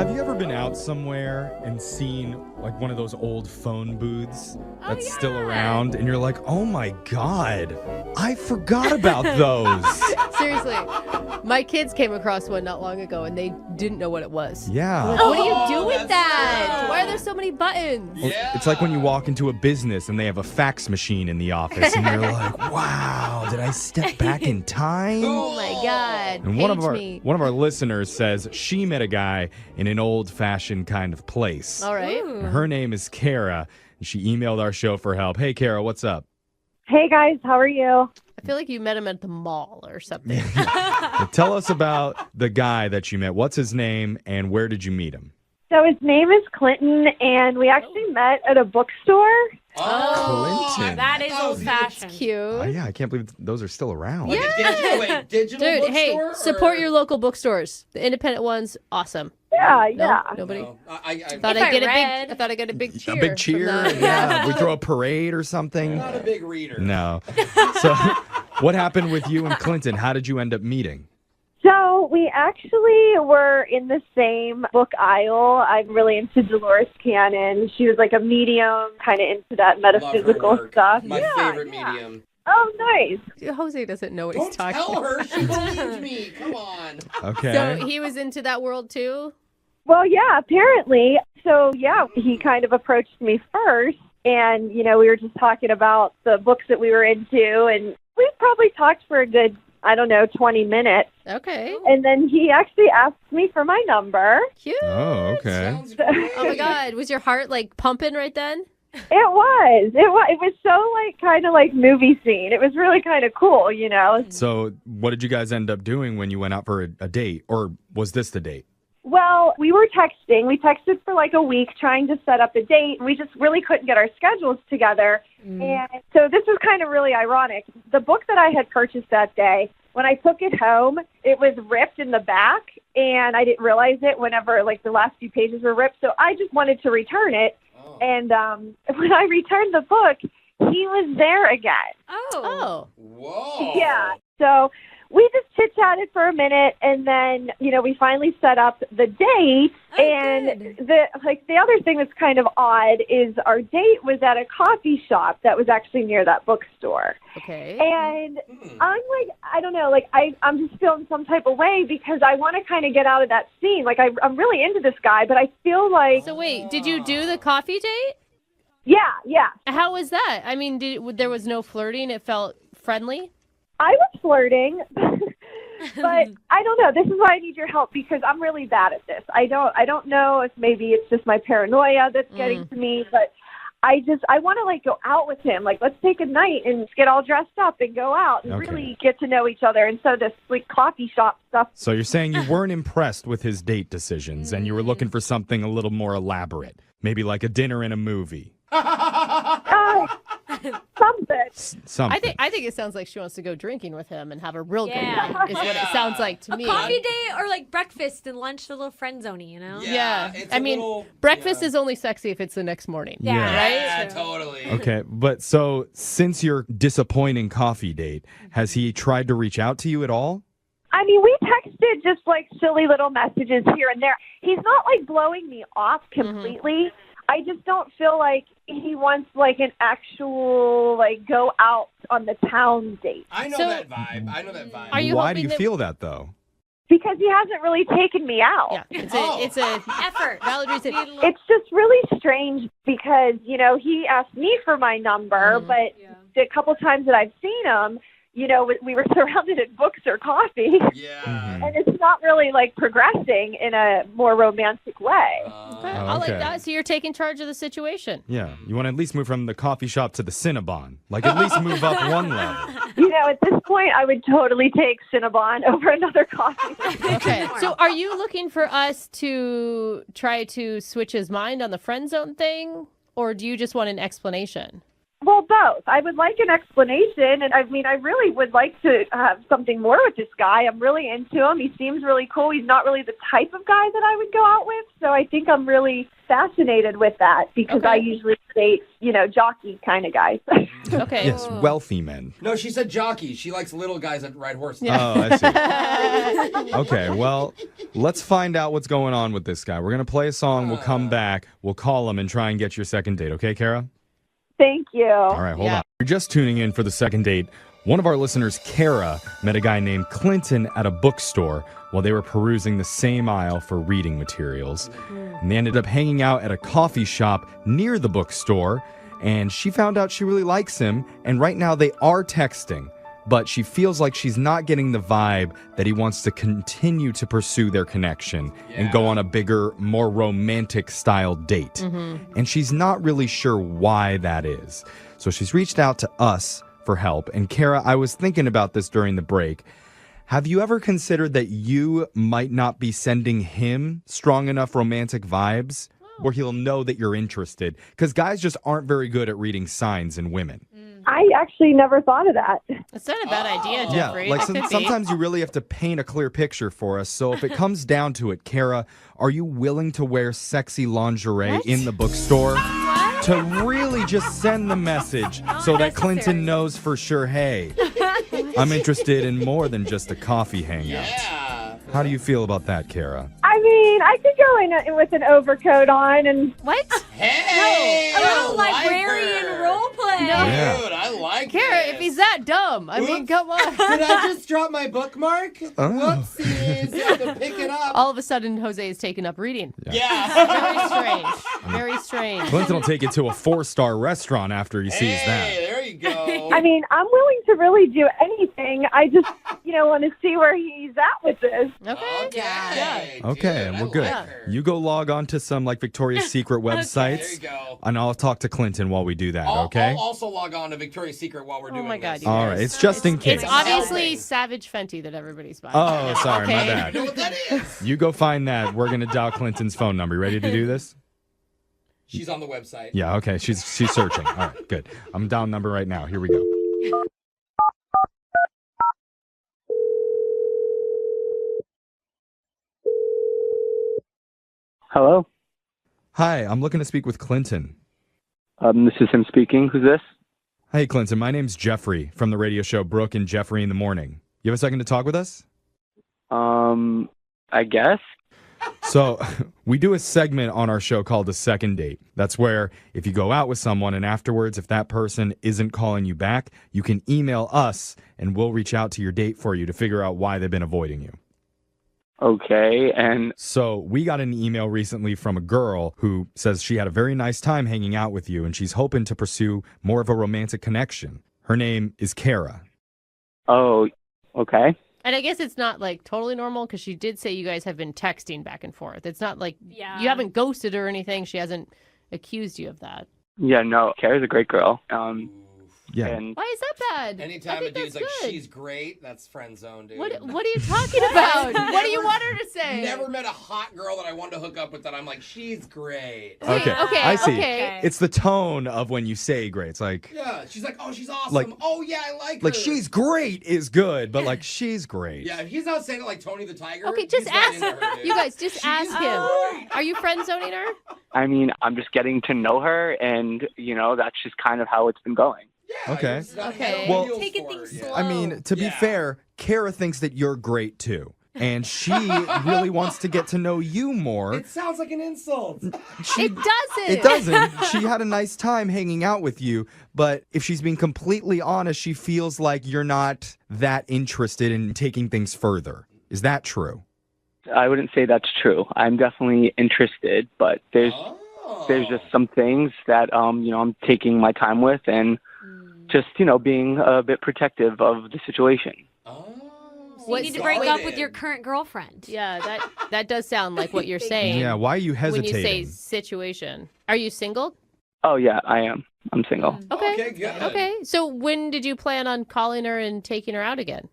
Have you ever been out somewhere and seen like one of those old phone booths that's still around and you're like, oh my God, I forgot about those. Seriously. My kids came across one not long ago and they didn't know what it was. Yeah. Like, what do you do with that? Why are there so many buttons? Yeah. It's like when you walk into a business and they have a fax machine in the office and you're like, wow, did I step back in time? Oh my God. And one of our listeners says she met a guy in an old-fashioned kind of place. All right. Her name is Kara, and she emailed our show for help. Hey, Kara, what's up? Hey, guys. How are you? I feel like you met him at the mall or something. Well, tell us about the guy that you met. What's his name, and where did you meet him? So his name is Clinton, and we actually met at a bookstore. Clinton. That is old-fashioned. Cute. Yeah, I can't believe those are still around. Yeah. Digital Dude, bookstore? hey, support your local bookstores. The independent ones, awesome. Yeah. Nobody. No, I thought I'd get a big cheer. A big cheer? from that. Yeah. We throw a parade or something? I'm not a big reader. No. So what happened with you and Clinton? How did you end up meeting? So we actually were in the same book aisle. I'm really into Dolores Cannon. She was like a medium, kind of into that Love her metaphysical work. stuff. My favorite medium. Oh, nice. Jose doesn't know what Don't he's talking tell about. her. She believed me. Come on. Okay. So he was into that world too? Well, yeah, apparently. So, yeah, he kind of approached me first. And, we were just talking about the books that we were into. And we probably talked for a good, 20 minutes. Okay. And then he actually asked me for my number. Cute. Oh, okay. Sounds great. Oh my God. Was your heart like pumping right then? It was. It was so, kind of like movie scene. It was really kind of cool, So what did you guys end up doing when you went out for a date? Or was this the date? Well, we were texting. We texted for like a week trying to set up a date. We just really couldn't get our schedules together. And so this was kind of really ironic. The book that I had purchased that day, when I took it home, it was ripped in the back, and I didn't realize it whenever the last few pages were ripped. So I just wanted to return it. Oh. And when I returned the book, he was there again. Oh. Whoa. Yeah. So we just chit-chatted for a minute, and then, we finally set up the date. And the other thing that's kind of odd is our date was at a coffee shop that was actually near that bookstore. Okay. And I'm like, I don't know, I'm just feeling some type of way because I want to kind of get out of that scene. I'm really into this guy, but I feel like... So wait, did you do the coffee date? Yeah. How was that? I mean, there was no flirting? It felt friendly? I was flirting, but I don't know. This is why I need your help because I'm really bad at this. I don't know if maybe it's just my paranoia that's getting to me, but I want to go out with him. Let's take a night and get all dressed up and go out and really get to know each other. And so this coffee shop stuff. So you're saying you weren't impressed with his date decisions and you were looking for something a little more elaborate, maybe like a dinner and a movie. Something. I think it sounds like she wants to go drinking with him and have a real good Yeah. night is what it sounds like to me. Coffee date or breakfast and lunch, a little friend zoney, Yeah. It's I a mean, little, breakfast is only sexy if it's the next morning. Yeah. Right? Yeah, totally. Okay, but so since your disappointing coffee date, has he tried to reach out to you at all? I mean, we texted just silly little messages here and there. He's not blowing me off completely. I just don't feel like he wants an actual go out on the town date. I know that vibe. Are you Why do hoping you that- feel that though? Because he hasn't really taken me out. Yeah, it's a Effort. valid reason. It's just really strange because, he asked me for my number, but the couple times that I've seen him, we were surrounded in books or coffee. Yeah. And it's not really progressing in a more romantic way. I like that. So you're taking charge of the situation. Yeah, you want to at least move from the coffee shop to the Cinnabon. At least move up one level. At this point, I would totally take Cinnabon over another coffee. Okay. So are you looking for us to try to switch his mind on the friend zone thing? Or do you just want an explanation? Well, both. I would like an explanation, and I mean, I really would like to have something more with this guy. I'm really into him. He seems really cool. He's not really the type of guy that I would go out with, so I think I'm really fascinated with that because I usually date, jockey kind of guys. Okay. Yes, wealthy men. No, she said jockey. She likes little guys that ride horses. Oh, I see. Okay, well, let's find out what's going on with this guy. We're going to play a song. We'll come back. We'll call him and try and get your second date. Okay, Kara? Thank you. All right, hold on. You're just tuning in for the second date. One of our listeners, Kara, met a guy named Clinton at a bookstore while they were perusing the same aisle for reading materials. And they ended up hanging out at a coffee shop near the bookstore, and she found out she really likes him, and right now they are texting. But she feels like she's not getting the vibe that he wants to continue to pursue their connection and go on a bigger, more romantic style date. And she's not really sure why that is. So she's reached out to us for help. And Kara, I was thinking about this during the break. Have you ever considered that you might not be sending him strong enough romantic vibes where he'll know that you're interested? Because guys just aren't very good at reading signs in women. I actually never thought of that. That's not a bad idea, Yeah, Jeffrey. like That could be. sometimes you really have to paint a clear picture for us. So if it comes down to it, Kara, are you willing to wear sexy lingerie in the bookstore to really just send the message so that Clinton knows for sure, hey, I'm interested in more than just a coffee hangout? Yeah. How do you feel about that, Kara? I mean, I could go in with an overcoat on and What? Hey! A little I like librarian her. role play. Yeah. Dude, I like Kara, this. if he's that dumb, I mean, Oops. come on. Did I just drop my bookmark? Oh. Whoopsies. You have to pick it up. All of a sudden, Jose is taking up reading. Yeah. Very strange. Very strange. Clinton will take you to a 4-star restaurant after he sees that. Hey, there you go. I mean, I'm willing to really do anything. I just, want to see where he's at with this. Okay. Okay. Okay, Dude, we're I good. like her. You go log on to some like Victoria's Secret websites, There you go. and I'll talk to Clinton while we do that, I'll okay? I'll also log on to Victoria's Secret while we're doing my God, this. you All right, it's just in case. It's obviously Savage Fenty that everybody's buying. Oh, sorry, my Okay. bad. You know what that is? You go find that. We're gonna dial Clinton's phone number. You ready to do this? She's on the website. Yeah, okay. She's searching. All right, good. I'm down number right now. Here we go. Hello. Hi, I'm looking to speak with Clinton. This is him speaking. Who's this? Hey, Clinton. My name's Jeffrey from the radio show Brooke and Jeffrey in the Morning. You have a second to talk with us? I guess. So, we do a segment on our show called A Second Date. That's where if you go out with someone and afterwards, if that person isn't calling you back, you can email us and we'll reach out to your date for you to figure out why they've been avoiding you. Okay, and So, we got an email recently from a girl who says she had a very nice time hanging out with you and she's hoping to pursue more of a romantic connection. Her name is Kara. oh, okay. And I guess it's not like totally normal because she did say you guys have been texting back and forth. It's not like Yeah. you haven't ghosted her or anything. She hasn't accused you of that. Yeah, no, Carrie's a great girl. Yeah. And Why is that bad? I Anytime a think dude's that's like, good. she's great, that's friend zone, dude. What are you talking about? What do you want her to say? Never met a hot girl that I wanted to hook up with that I'm like, she's great. Okay, okay, I see. okay. It's the tone of when you say great. It's like, Yeah, she's like, oh, she's awesome. Like- oh, yeah, I like her. like she's great is good, but like she's great. Yeah, if he's not saying it like Tony the Tiger. Okay, just he's not ask. into her, dude. You guys, just ask him. great. Are you friend zoning her? I mean, I'm just getting to know her, and, that's just kind of how it's been going. Yeah, Okay. you're just not Okay. head Well- over heels Taking for her, things yeah. slow. I mean, to be Yeah. fair, Kara thinks that you're great too. And she really wants to get to know you more. It sounds like an insult. It doesn't. It doesn't. She had a nice time hanging out with you, but if she's being completely honest, she feels like you're not that interested in taking things further. Is that true? I wouldn't say that's true. I'm definitely interested, but there's just some things that, I'm taking my time with and just, being a bit protective of the situation. Oh. So you need to break up with your current girlfriend. Yeah, that does sound like what you're saying. Yeah, why are you When you hesitating? say situation. Are you single? Oh, yeah, I am. I'm single. Okay. Okay, good. Okay. So when did you plan on calling her and taking her out again?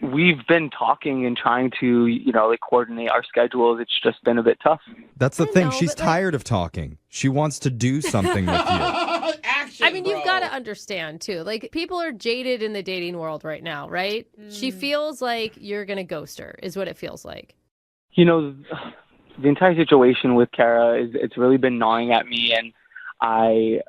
We've been talking and trying to, coordinate our schedules. It's just been a bit tough. That's the I thing. know, She's but, like- tired of talking. She wants to do something with you. action. I mean, you've bro. got to understand, too. Like, people are jaded in the dating world right now, right? She feels like you're going to ghost her, is what it feels like. You know, the entire situation with Kara it's really been gnawing at me, and I'm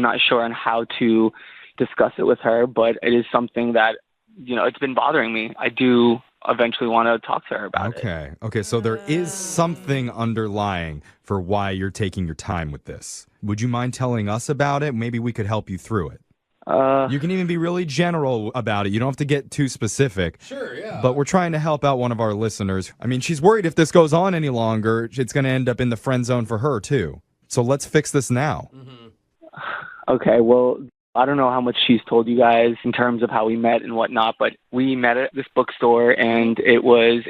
not sure on how to discuss it with her, but it is something that, it's been bothering me. I do eventually want to talk to her about it. Okay, so there is something underlying for why you're taking your time with this. Would you mind telling us about it? Maybe we could help you through it. You can even be really general about it. You don't have to get too specific. Sure, yeah. But we're trying to help out one of our listeners. I mean, she's worried if this goes on any longer, it's going to end up in the friend zone for her, too. So let's fix this now. Okay, well, I don't know how much she's told you guys in terms of how we met and whatnot, but we met at this bookstore, and it was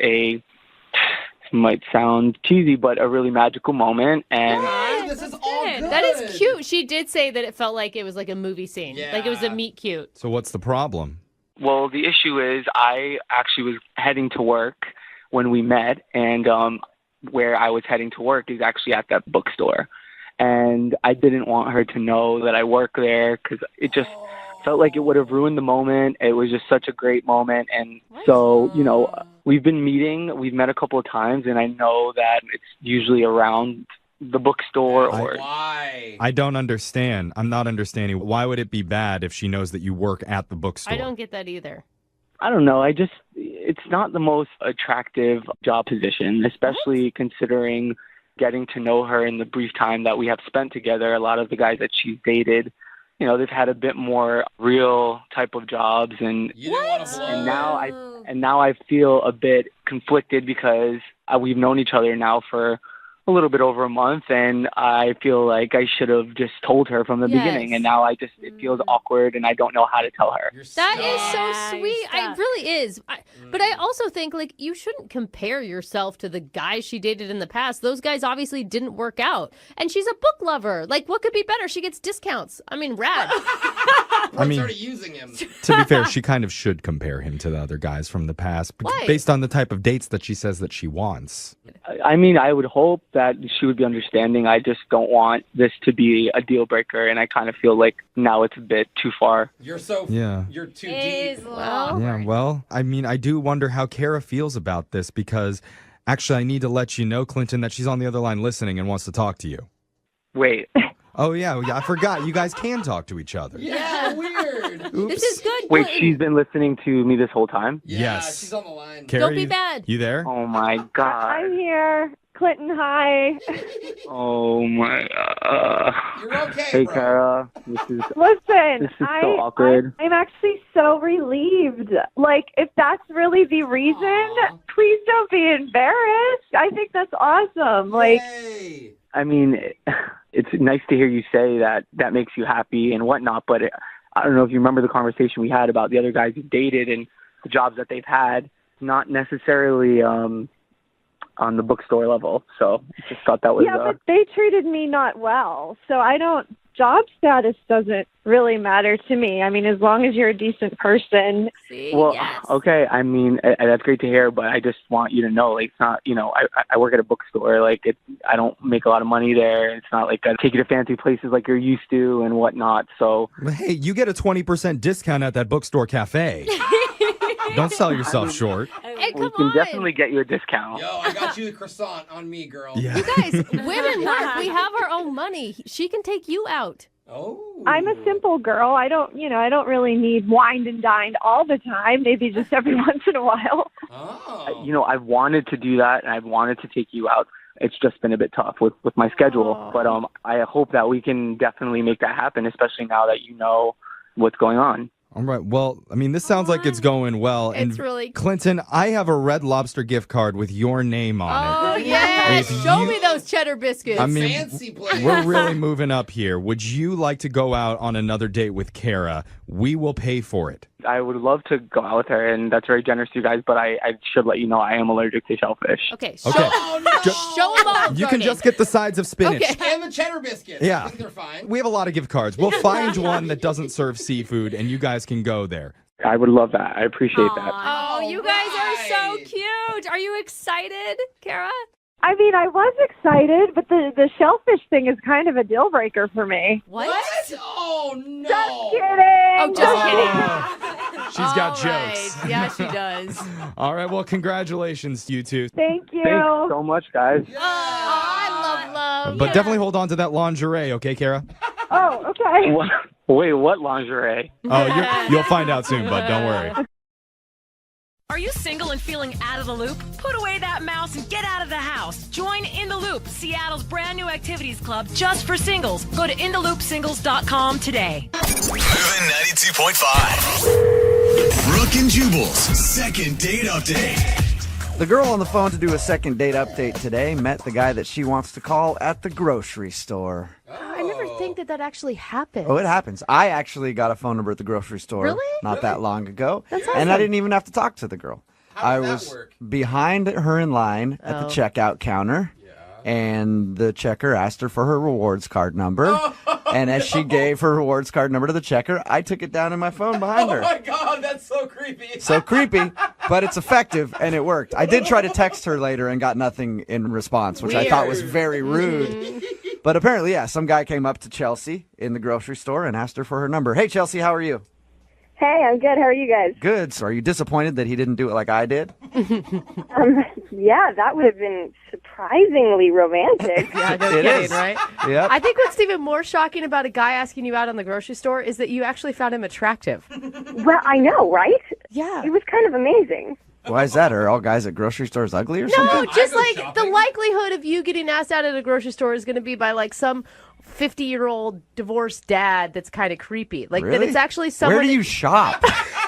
might sound cheesy, but a really magical moment. And Hey, this is all good. That is cute. She did say that it felt like it was like a movie scene. Yeah. Like it was a meet cute. So what's the problem? well, the issue is I actually was heading to work when we met, and where I was heading to work is actually at that bookstore. And I didn't want her to know that I work there because it just felt like it would have ruined the moment. It was just such a great moment. And so, we've been meeting. We've met a couple of times, and I know that it's usually around the bookstore or... Why? I don't understand. I'm not understanding. Why would it be bad if she knows that you work at the bookstore? I don't get that either. I don't know. It's not the most attractive job position, especially considering getting to know her in the brief time that we have spent together. A lot of the guys that she's dated, they've had a bit more real type of jobs, and You didn't want to blow. and now I feel a bit conflicted because we've known each other now for a little bit over a month, and I feel like I should have just told her from the beginning, and now it feels awkward, and I don't know how to tell her. That is so sweet. It really is. But I also think, like, you shouldn't compare yourself to the guys she dated in the past. Those guys obviously didn't work out. And she's a book lover. Like, what could be better? She gets discounts. I mean, rad. I started using him. To be fair, she kind of should compare him to the other guys from the past. Why? Based on the type of dates that she says that she wants. I mean, I would hope that she would be understanding. I just don't want this to be a deal breaker, and I kind of feel like now it's a bit too far. You're so... Yeah. You're too deep. Yeah, well, I mean, I do wonder how Kara feels about this because actually I need to let you know, Clinton, that she's on the other line listening and wants to talk to you. Wait. Oh, yeah, I forgot. You guys can talk to each other. Yeah, weird. Oops. This is good. Wait, Clinton. she's been listening to me this whole time? Yeah, Yes. she's on the line. Kara, Don't be bad. You there? Oh, my God. I'm here. Clinton, hi. Oh, my... You're okay, Hey, bro. Kara. This is Listen, so awkward. I'm actually so relieved. Like, if that's really the reason, please don't be embarrassed. I think that's awesome. Like, Yay. I mean, it's nice to hear you say that makes you happy and whatnot, but I don't know if you remember the conversation we had about the other guys you dated and the jobs that they've had, not necessarily on the bookstore level. So I just thought that was... yeah, but they treated me not well. So job status doesn't really matter to me. I mean, as long as you're a decent person. See? Well, Yes. okay. I mean, that's great to hear, but I just want you to know, like, it's not, I work at a bookstore. Like, I don't make a lot of money there. It's not like I take you to fancy places like you're used to and whatnot. So, Hey, you get a 20% discount at that bookstore cafe. Don't sell yourself short. Hey, we come can on. definitely get you a discount. Yo, I got you the croissant on me, girl. Yeah. You guys, women, look, we have our own money. She can take you out. Oh. I'm a simple girl. I don't really need wined and dined all the time. Maybe just every once in a while. Oh. I've wanted to do that, and I've wanted to take you out. It's just been a bit tough with my schedule. But I hope that we can definitely make that happen, especially now that you know what's going on. All right. Well, I mean, this sounds like it's going well. It's And really... Clinton, I have a Red Lobster gift card with your name on Oh, it. yes. If Show you- me those cheddar biscuits. I mean, Fancy place. we're really moving up here. Would you like to go out on another date with Kara? We will pay for it. I would love to go out with her, and that's very generous to you guys, but I should let you know I am allergic to shellfish. Okay, Okay. Oh, no. show them Olive You can Garden. just get the sides of spinach. Okay. And the cheddar biscuits. Yeah. I think they're fine. We have a lot of gift cards. We'll find one that doesn't serve seafood, and you guys can go there. I would love that. I appreciate that. Oh, you guys are so Alright. cute. Are you excited, Kara? I mean, I was excited, but the shellfish thing is kind of a deal breaker for me. What? Oh, no. Just kidding. Oh, just kidding. She's got All right. jokes. Yeah, she does. All right, well, congratulations, you two. Thank you. Thanks so much, guys. Oh, I love. But definitely hold on to that lingerie, okay, Kara? Oh, okay. Wait, what lingerie? Oh, you'll find out soon, bud. Don't worry. Are you single and feeling out of the loop? Put away that mouse and get out of the house. Join In the Loop, Seattle's brand new activities club just for singles. Go to intheloopsingles.com today. Moving 92.5. Brooke and Jubal's second date update. The girl on the phone to do a second date update today met the guy that she wants to call at the grocery store. I never think that actually happens. Oh, it happens. I actually got a phone number at the grocery store not that long ago. That's And I awesome. didn't even have to talk to the girl. How I does that was work? behind her in line at the checkout counter. And the checker asked her for her rewards card number. And as she gave her rewards card number to the checker, I took it down in my phone behind her. Oh, my God. That's so creepy. So creepy, but it's effective, and it worked. I did try to text her later and got nothing in response, which I thought was very rude. But apparently, yeah, some guy came up to Chelsea in the grocery store and asked her for her number. Hey, Chelsea, how are you? Hey, I'm good. How are you guys? Good. So are you disappointed that he didn't do it like I did? Yeah, that would have been surprisingly romantic. Yeah, no It kidding, is. right? Yep. I think what's even more shocking about a guy asking you out in the grocery store is that you actually found him attractive. Well, I know, right? Yeah. It was kind of amazing. Why is that? Are all guys at grocery stores ugly or something? No, just go like shopping. the likelihood of you getting asked out at a grocery store is going to be by like some 50-year-old divorced dad that's kind of creepy. Like that Really? it's actually someone. Where do you shop?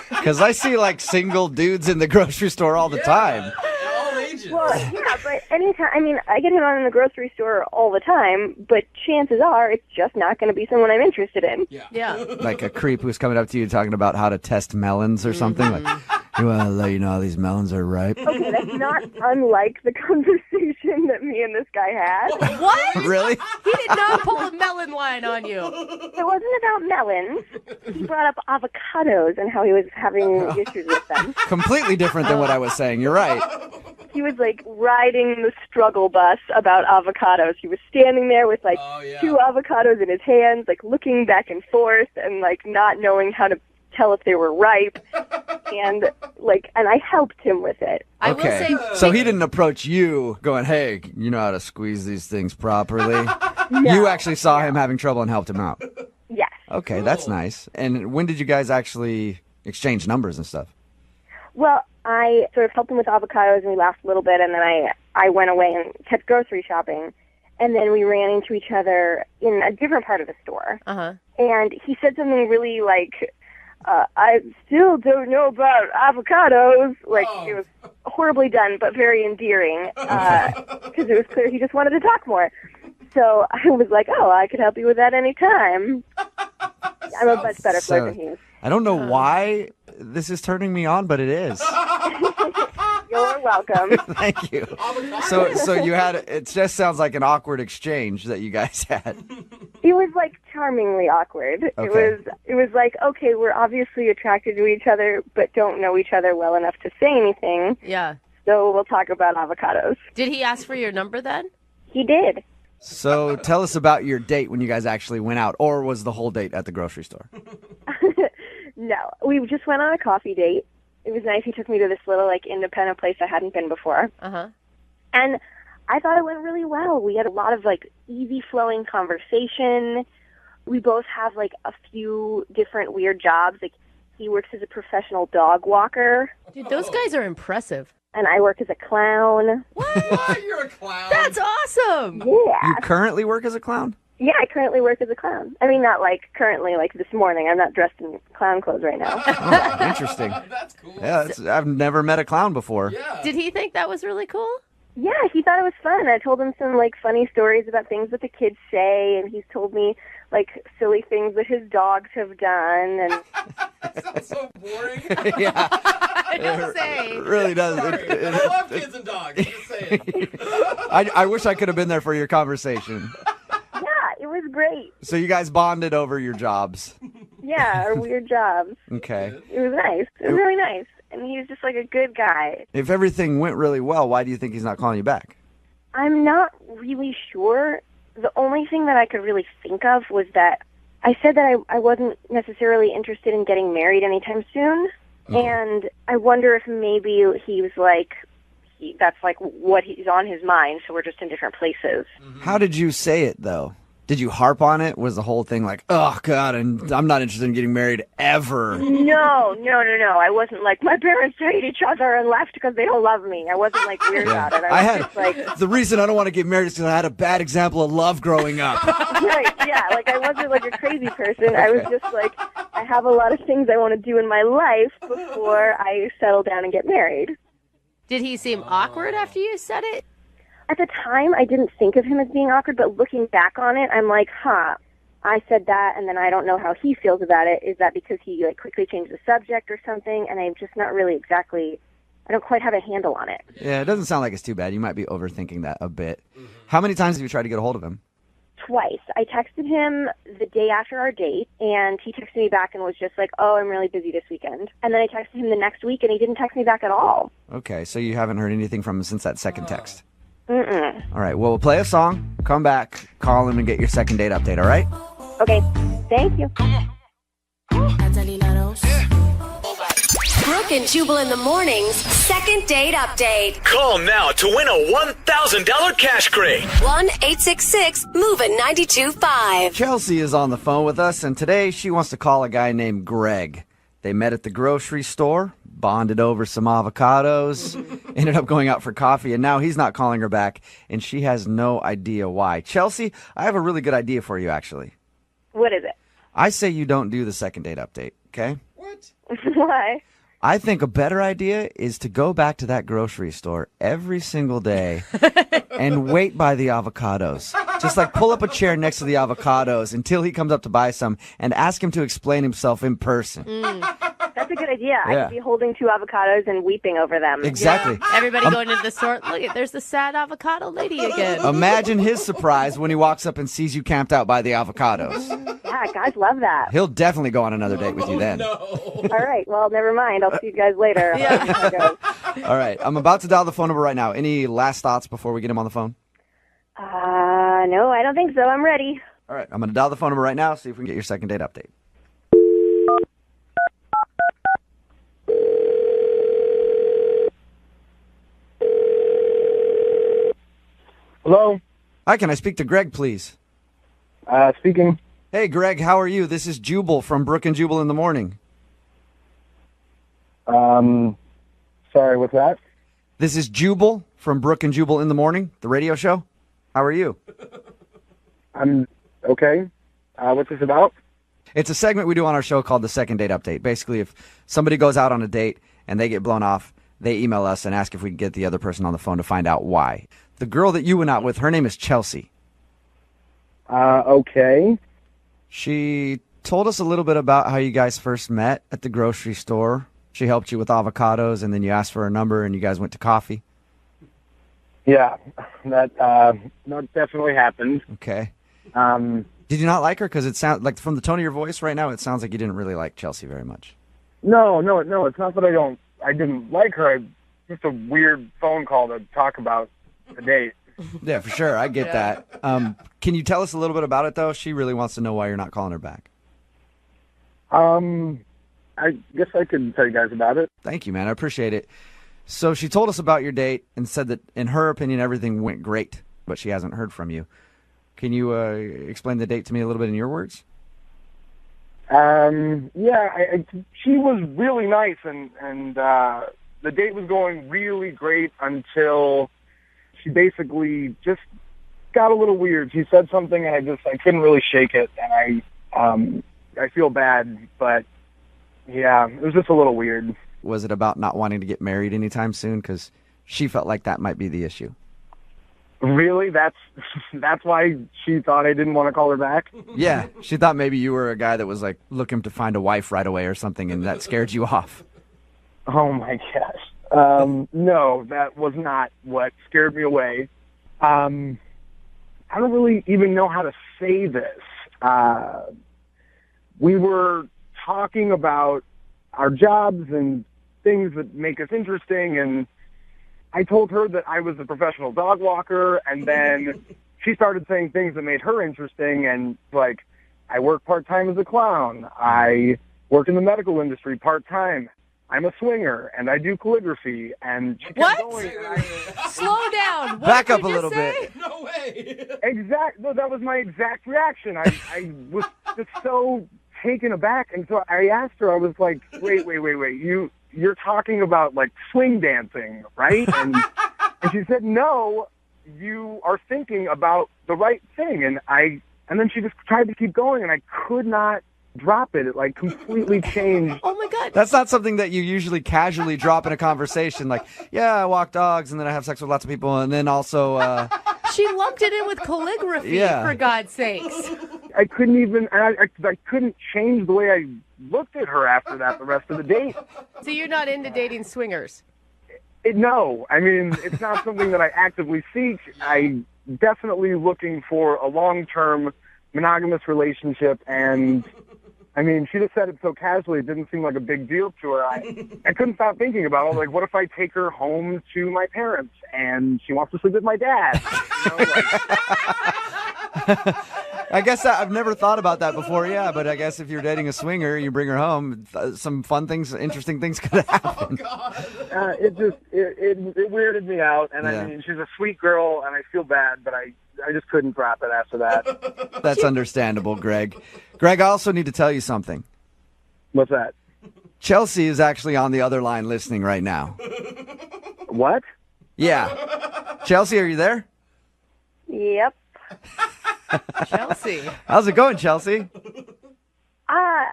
Because I see like single dudes in the grocery store all the time. All ages. Well, yeah, but anytime, I mean, I get him on in the grocery store all the time, but chances are it's just not going to be someone I'm interested in. Yeah. Like a creep who's coming up to you talking about how to test melons or something. Like, you want to let you know how these melons are ripe? Okay, that's not unlike the conversation that me and this guy had. What? Really? He did not pull a melon line on you. It wasn't about melons. He brought up avocados and how he was having issues with them. Completely different than what I was saying. You're right. He was like riding the struggle bus about avocados. He was standing there with like Oh, yeah. 2 avocados in his hands, like looking back and forth and like not knowing how to tell if they were ripe. And I helped him with it. I will Okay. say, So he didn't approach you going, hey, you know how to squeeze these things properly? You actually saw him having trouble and helped him out. Yes. Okay, that's nice. And when did you guys actually exchange numbers and stuff? Well, I sort of helped him with avocados and we laughed a little bit and then I went away and kept grocery shopping. And then we ran into each other in a different part of the store. And he said something really like, I still don't know about avocados. Like, it was horribly done, but very endearing, because it was clear he just wanted to talk more. So I was like, oh, I could help you with that anytime. I'm a much better flirt than he is. I don't know why this is turning me on, but it is. You're welcome. Thank you. So you had, it just sounds like an awkward exchange that you guys had. It was like charmingly awkward. Okay. It was like, okay, we're obviously attracted to each other, but don't know each other well enough to say anything. yeah. So we'll talk about avocados. Did he ask for your number then? He did. So tell us about your date when you guys actually went out, or was the whole date at the grocery store? No, we just went on a coffee date. It was nice. He took me to this little, like, independent place I hadn't been before. And I thought it went really well. We had a lot of, like, easy-flowing conversation. We both have, like, a few different weird jobs. Like, he works as a professional dog walker. Dude, those guys are impressive. And I work as a clown. What? You're a clown. That's awesome. Yeah. You currently work as a clown? Yeah, I currently work as a clown. I mean, not, like, currently, like, this morning. I'm not dressed in clown clothes right now. Oh, interesting. That's cool. Yeah, I've never met a clown before. Yeah. Did he think that was really cool? Yeah, he thought it was fun. I told him some, like, funny stories about things that the kids say, and he's told me, like, silly things that his dogs have done, and... That sounds so boring. Yeah, I don't say. it really does. Sorry. I love kids and dogs. I'm just saying. I wish I could have been there for your conversation. Yeah, it was great. So you guys bonded over your jobs. Yeah, our weird jobs. Okay. It was nice. It was really nice. And he was just, like, a good guy. If everything went really well, why do you think he's not calling you back? I'm not really sure. The only thing that I could really think of was that I said that I wasn't necessarily interested in getting married anytime soon. And I wonder if maybe he was like, that's like what he's on his mind, so we're just in different places. How did you say it, though? Did you harp on it? Was the whole thing like, oh, God, and I'm not interested in getting married ever? No. I wasn't like, my parents hate each other and left because they don't love me. I wasn't like weird about it. I was just like, the reason I don't want to get married is because I had a bad example of love growing up. right, yeah, like I wasn't like a crazy person. I was just like, I have a lot of things I want to do in my life before I settle down and get married. Did he seem awkward after you said it? At the time, I didn't think of him as being awkward, but looking back on it, I'm like, I said that, and then I don't know how he feels about it. Is that because he like quickly changed the subject or something? And I'm just not really exactly, I don't quite have a handle on it. Yeah, it doesn't sound like it's too bad. You might be overthinking that a bit. How many times have you tried to get a hold of him? Twice. I texted him the day after our date, and he texted me back and was just like, oh, I'm really busy this weekend. And then I texted him the next week, and he didn't text me back at all. Okay, so you haven't heard anything from him since that second text? Mm-mm. All right, well, we'll play a song, come back, call him, and get your second date update, all right? Okay, thank you. Brooke and Jubal in the mornings, second date update. Call now to win a $1,000 cash crate. 1-866-MOVE-925. Chelsea is on the phone with us, and today she wants to call a guy named Greg. They met at the grocery store, bonded over some avocados, ended up going out for coffee, and now he's not calling her back, and she has no idea why. Chelsea, I have a really good idea for you, actually. What is it? I say you don't do the second date update, okay? What? Why? I think a better idea is to go back to that grocery store every single day and wait by the avocados. Just like pull up a chair next to the avocados until he comes up to buy some and ask him to explain himself in person. That's a good idea. Yeah. I could be holding 2 avocados and weeping over them. Exactly. Yeah. Everybody going into the store. Look, there's the sad avocado lady again. Imagine his surprise when he walks up and sees you camped out by the avocados. Yeah, guys love that. He'll definitely go on another date with you then. All right, well, never mind. I'll see you guys later. Yeah. All right, I'm about to dial the phone number right now. Any last thoughts before we get him on the phone? No, I don't think so. I'm ready. All right, I'm going to dial the phone number right now, see if we can get your second date update. Hello? Hi, can I speak to Greg, please? Speaking. Hey, Greg, how are you? This is Jubal from Brooke and Jubal in the Morning. Sorry, what's that? This is Jubal from Brooke and Jubal in the Morning, the radio show. How are you? I'm okay. What's this about? It's a segment we do on our show called the Second Date Update. Basically, if somebody goes out on a date and they get blown off, they email us and ask if we can get the other person on the phone to find out why. The girl that you went out with, her name is Chelsea. Okay. She told us a little bit about how you guys first met at the grocery store. She helped you with avocados, and then you asked for her number, and you guys went to coffee. Yeah, that definitely happened. Okay. Did you not like her? Because it sounds like from the tone of your voice right now, it sounds like you didn't really like Chelsea very much. No, it's not that I didn't like her. Just a weird phone call to talk about the date. Yeah, for sure. I get that. Can you tell us a little bit about it, though? She really wants to know why you're not calling her back. I guess I could tell you guys about it. Thank you, man. I appreciate it. So she told us about your date and said that, in her opinion, everything went great, but she hasn't heard from you. Can you explain the date to me a little bit in your words? Yeah, she was really nice, and the date was going really great until she basically just got a little weird. She said something, and I couldn't really shake it, and I feel bad, but yeah, it was just a little weird. Was it about not wanting to get married anytime soon? Because she felt like that might be the issue. Really? That's why she thought I didn't want to call her back? Yeah, she thought maybe you were a guy that was like looking to find a wife right away or something, and that scared you off. Oh my gosh. No, that was not what scared me away. I don't really even know how to say this. We were talking about our jobs and things that make us interesting, and I told her that I was a professional dog walker, and then she started saying things that made her interesting, and like, I work part-time as a clown. I work in the medical industry part-time. I'm a swinger, and I do calligraphy, and she kept going. Slow down. What Back did up you a just little say? bit. No way. No, that was my exact reaction. I was just so taken aback, and so I asked her, I was like, wait. You're talking about, like, swing dancing, right? And she said, no, you are thinking about the right thing. And then she just tried to keep going, and I could not drop it. It, like, completely changed. Oh, my God. That's not something that you usually casually drop in a conversation. Like, yeah, I walk dogs, and then I have sex with lots of people, and then also... She lumped it in with calligraphy, for God's sakes. I couldn't even, I couldn't change the way I looked at her after that the rest of the date. So you're not into dating swingers? No. I mean, it's not something that I actively seek. I'm definitely looking for a long-term monogamous relationship, and I mean, she just said it so casually, it didn't seem like a big deal to her. I couldn't stop thinking about it. Like, what if I take her home to my parents and she wants to sleep with my dad? You know, like... I guess I've never thought about that before, yeah, but I guess if you're dating a swinger, you bring her home, some fun things, interesting things could happen. Oh, God. It weirded me out, and I mean, she's a sweet girl, and I feel bad, but I just couldn't drop it after that. That's understandable, Greg. Greg, I also need to tell you something. What's that? Chelsea is actually on the other line listening right now. What? Yeah. Chelsea, are you there? Yep. Chelsea. How's it going, Chelsea? I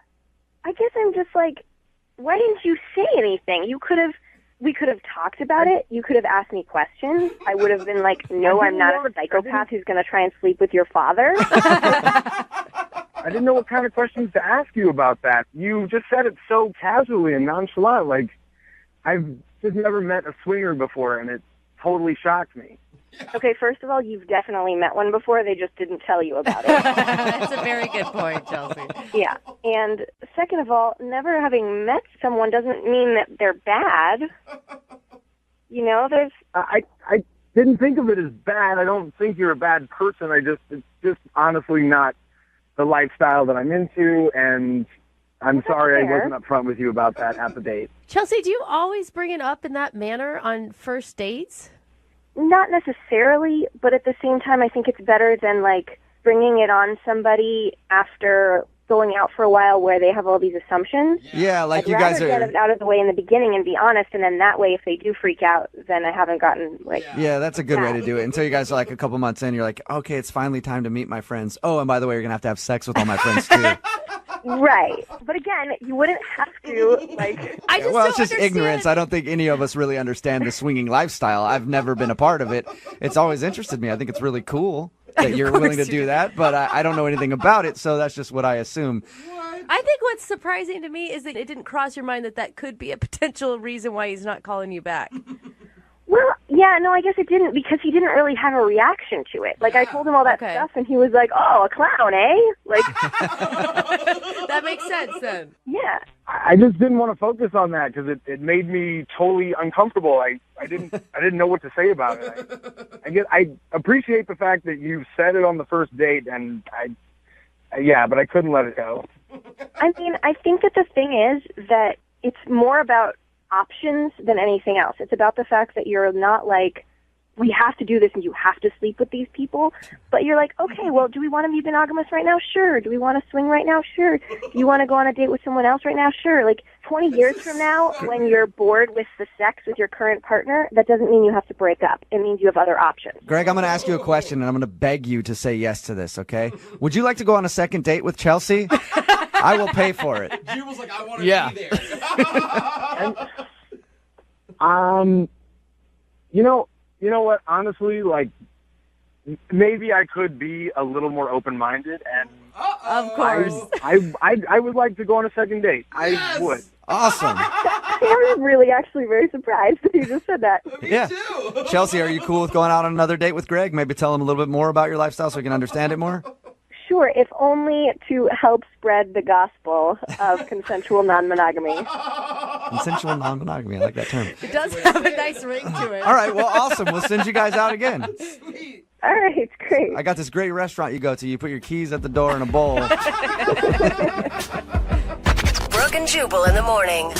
guess I'm just like, why didn't you say anything? We could have talked about it. You could have asked me questions. I would have been like, no, I'm not a psychopath who's going to try and sleep with your father. I didn't know what kind of questions to ask you about that. You just said it so casually and nonchalant. Like, I've just never met a swinger before, and it totally shocked me. Okay, first of all, you've definitely met one before. They just didn't tell you about it. That's a very good point, Chelsea. Yeah. And second of all, never having met someone doesn't mean that they're bad. You know, there's... I didn't think of it as bad. I don't think you're a bad person. It's just honestly not the lifestyle that I'm into, and I'm sorry I wasn't upfront with you about that at the date. Chelsea, do you always bring it up in that manner on first dates? Not necessarily, but at the same time, I think it's better than, like, bringing it on somebody after going out for a while where they have all these assumptions. Yeah, like you I'd guys rather are... get it out of the way in the beginning and be honest, and then that way, if they do freak out, then I haven't gotten, like... Yeah, that's a good way to do it. Until you guys are, like, a couple months in, you're like, okay, it's finally time to meet my friends. Oh, and by the way, you're going to have sex with all my friends, too. Right. But again, you wouldn't have to, like... Well, it's just ignorance. I don't think any of us really understand the swinging lifestyle. I've never been a part of it. It's always interested me. I think it's really cool that you're willing to do that, but I don't know anything about it, so that's just what I assume. I think what's surprising to me is that it didn't cross your mind that could be a potential reason why he's not calling you back. Well, yeah, no, I guess it didn't, because he didn't really have a reaction to it. Like, I told him all that stuff, and he was like, oh, a clown, eh? Like... That makes sense, then. Yeah. I just didn't want to focus on that, because it made me totally uncomfortable. I didn't know what to say about it. I appreciate the fact that you said it on the first date, and but I couldn't let it go. I mean, I think that the thing is that it's more about options than anything else. It's about the fact that you're not like, we have to do this and you have to sleep with these people, but you're like, okay, well, do we want to be monogamous right now? Sure. Do we want to swing right now? Sure. Do you want to go on a date with someone else right now? Sure. Like 20 years from now, when you're bored with the sex with your current partner, that doesn't mean you have to break up. It means you have other options. Greg, I'm going to ask you a question, and I'm going to beg you to say yes to this, okay? Would you like to go on a second date with Chelsea? I will pay for it. Jubal's like, I want to be there. You know what? Honestly, like, maybe I could be a little more open-minded, and of course, I would like to go on a second date. Yes! I would. Awesome. I'm really actually very surprised that you just said that. Yeah. Too. Chelsea, are you cool with going out on another date with Greg? Maybe tell him a little bit more about your lifestyle so we can understand it more? Sure, if only to help spread the gospel of consensual non-monogamy. Consensual non-monogamy. I like that term. It does have a nice ring to it. All right, well, awesome. We'll send you guys out again. All right, great. I got this great restaurant you go to. You put your keys at the door in a bowl. Brooke and Jubal in the morning.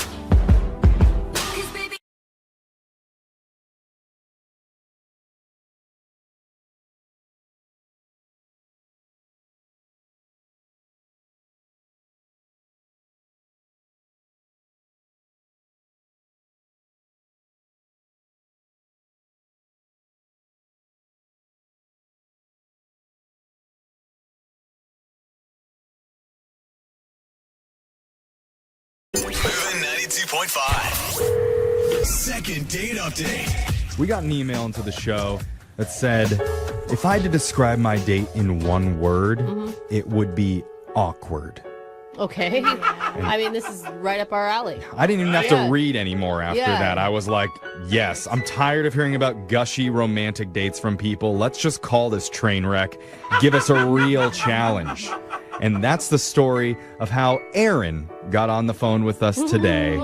Moving 92.5. Second date update. We got an email into the show that said, if I had to describe my date in one word, it would be awkward. Okay. I mean, this is right up our alley. I didn't even have to read anymore after that. I was like, yes, I'm tired of hearing about gushy romantic dates from people. Let's just call this train wreck. Give us a real challenge. And that's the story of how Aaron got on the phone with us today.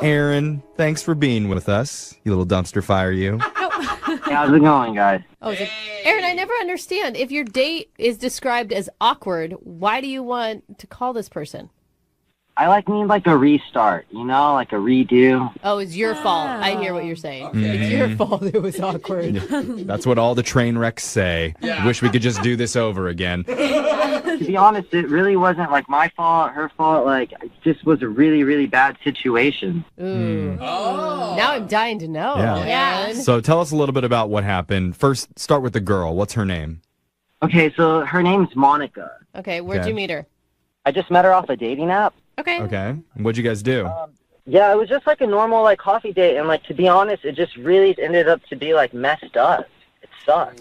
Aaron, thanks for being with us. You little dumpster fire, you. How's it going, guys? Oh, Aaron, I never understand. If your date is described as awkward, why do you want to call this person? I need like a restart, like a redo. Oh, it's your fault. I hear what you're saying. It's your fault it was awkward. That's what all the train wrecks say. Wish we could just do this over again. To be honest, it really wasn't like my fault, her fault. It just was a really, really bad situation. Ooh. Oh. Now I'm dying to know. Yeah. So tell us a little bit about what happened. First, start with the girl. What's her name? Okay, so her name's Monica. Okay, where'd you meet her? I just met her off a dating app. Okay. And what'd you guys do? Yeah, it was just like a normal coffee date, and to be honest, it just really ended up to be messed up. It sucked.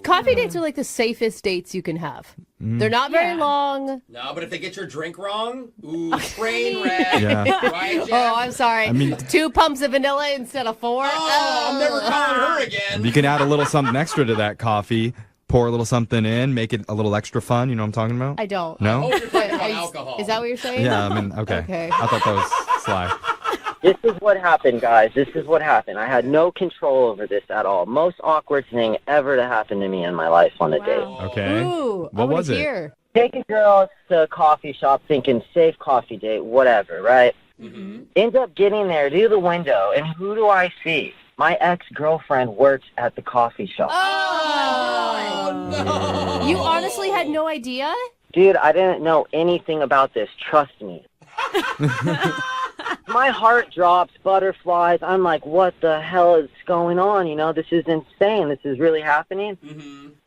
Coffee dates are the safest dates you can have. They're not very long. No, but if they get your drink wrong, train wreck. Right, Jeff? Oh, I'm sorry. I mean, 2 pumps of vanilla instead of 4. I'm never calling her again. You can add a little something extra to that coffee. Pour a little something in, make it a little extra fun. You know what I'm talking about? I don't. No? I hope you're talking about alcohol. Is that what you're saying? Yeah, I mean, okay. I thought that was sly. This is what happened, guys. This is what happened. I had no control over this at all. Most awkward thing ever to happen to me in my life on a date. Okay. Ooh, what was it? Take a girl to a coffee shop thinking safe coffee date, whatever, right? Ends up getting there to the window, and who do I see? My ex-girlfriend works at the coffee shop. Oh, no. You honestly had no idea? Dude, I didn't know anything about this. Trust me. My heart drops, butterflies. I'm like, what the hell is going on? This is insane. This is really happening.